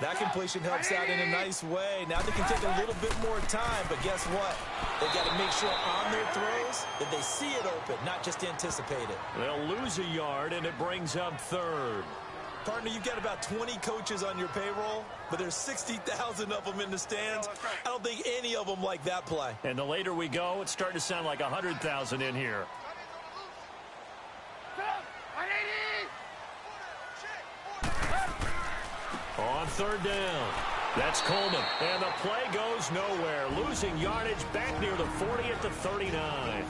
That completion helps out in a nice way. Now they can take a little bit more time, but guess what? They've got to make sure on their throws that they see it open, not just anticipate it. They'll lose a yard, and it brings up 3rd. Partner, you've got about 20 coaches on your payroll, but there's 60,000 of them in the stands. I don't think any of them like that play. And the later we go, it's starting to sound like 100,000 in here. On 3rd down, that's Coleman. And the play goes nowhere. Losing yardage back near the 40 at the 39.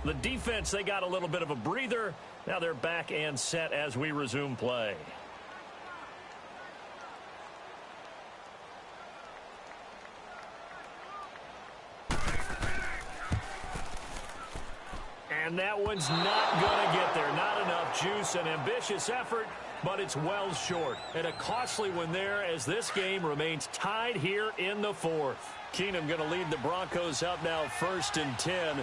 The defense, they got a little bit of a breather. Now they're back and set as we resume play. And that one's not going to get there. Not enough juice. An ambitious effort, but it's well short. And a costly one there as this game remains tied here in the fourth. Keenum going to lead the Broncos up now 1st and 10.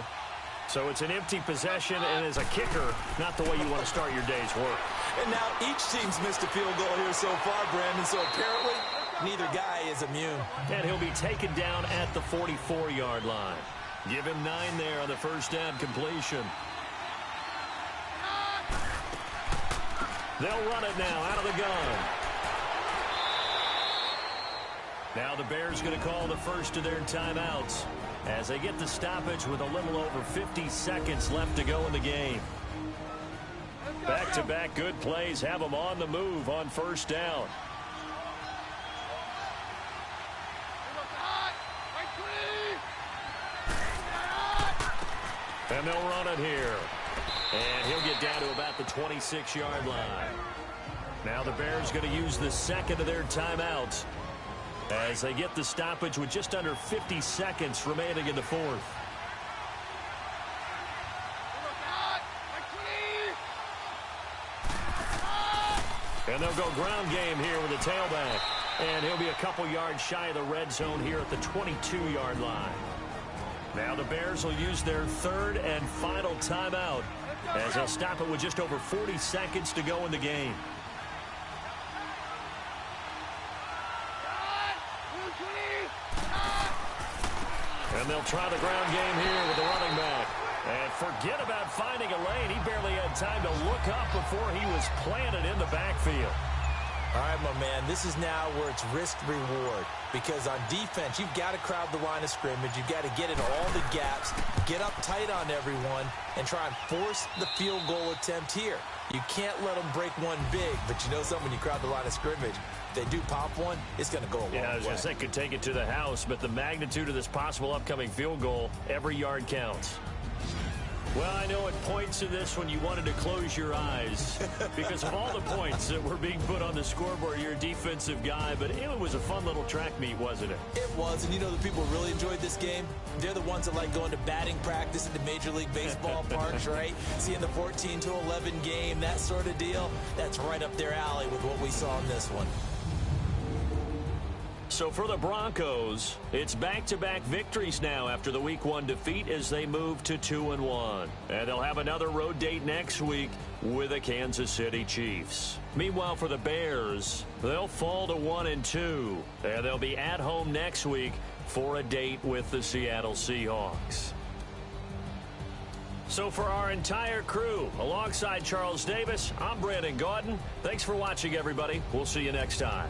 So it's an empty possession, and as a kicker, not the way you want to start your day's work. And now each team's missed a field goal here so far, Brandon, so apparently neither guy is immune. And he'll be taken down at the 44-yard line. Give him 9 there on the first down completion. They'll run it now out of the gun. Now the Bears going to call the first of their timeouts as they get the stoppage with a little over 50 seconds left to go in the game. Back-to-back good plays have them on the move on first down. And they'll run it here. And he'll get down to about the 26-yard line. Now the Bears going to use the second of their timeouts as they get the stoppage with just under 50 seconds remaining in the fourth. And they'll go ground game here with a tailback. And he'll be a couple yards shy of the red zone here at the 22-yard line. Now the Bears will use their third and final timeout as they'll stop it with just over 40 seconds to go in the game. And they'll try the ground game here with the running back. And forget about finding a lane. He barely had time to look up before he was planted in the backfield. All right, my man, this is now where it's risk-reward. Because on defense, you've got to crowd the line of scrimmage. You've got to get into all the gaps, get up tight on everyone, and try and force the field goal attempt here. You can't let them break one big, but you know something, when you crowd the line of scrimmage, if they do pop one, it's going to go a long way. Yeah, I was going to say could take it to the house, but the magnitude of this possible upcoming field goal, every yard counts. Well, I know at points in this one you wanted to close your eyes because of all the points that were being put on the scoreboard. You're a defensive guy, but it was a fun little track meet, wasn't it? It was, and you know the people who really enjoyed this game? They're the ones that like going to batting practice at the Major League Baseball parks, right? Seeing the 14-11 game, that sort of deal. That's right up their alley with what we saw in this one. So for the Broncos, it's back-to-back victories now after the Week 1 defeat as they move to 2-1. And they'll have another road date next week with the Kansas City Chiefs. Meanwhile, for the Bears, they'll fall to 1-2. And they'll be at home next week for a date with the Seattle Seahawks. So for our entire crew, alongside Charles Davis, I'm Brandon Gaudin. Thanks for watching, everybody. We'll see you next time.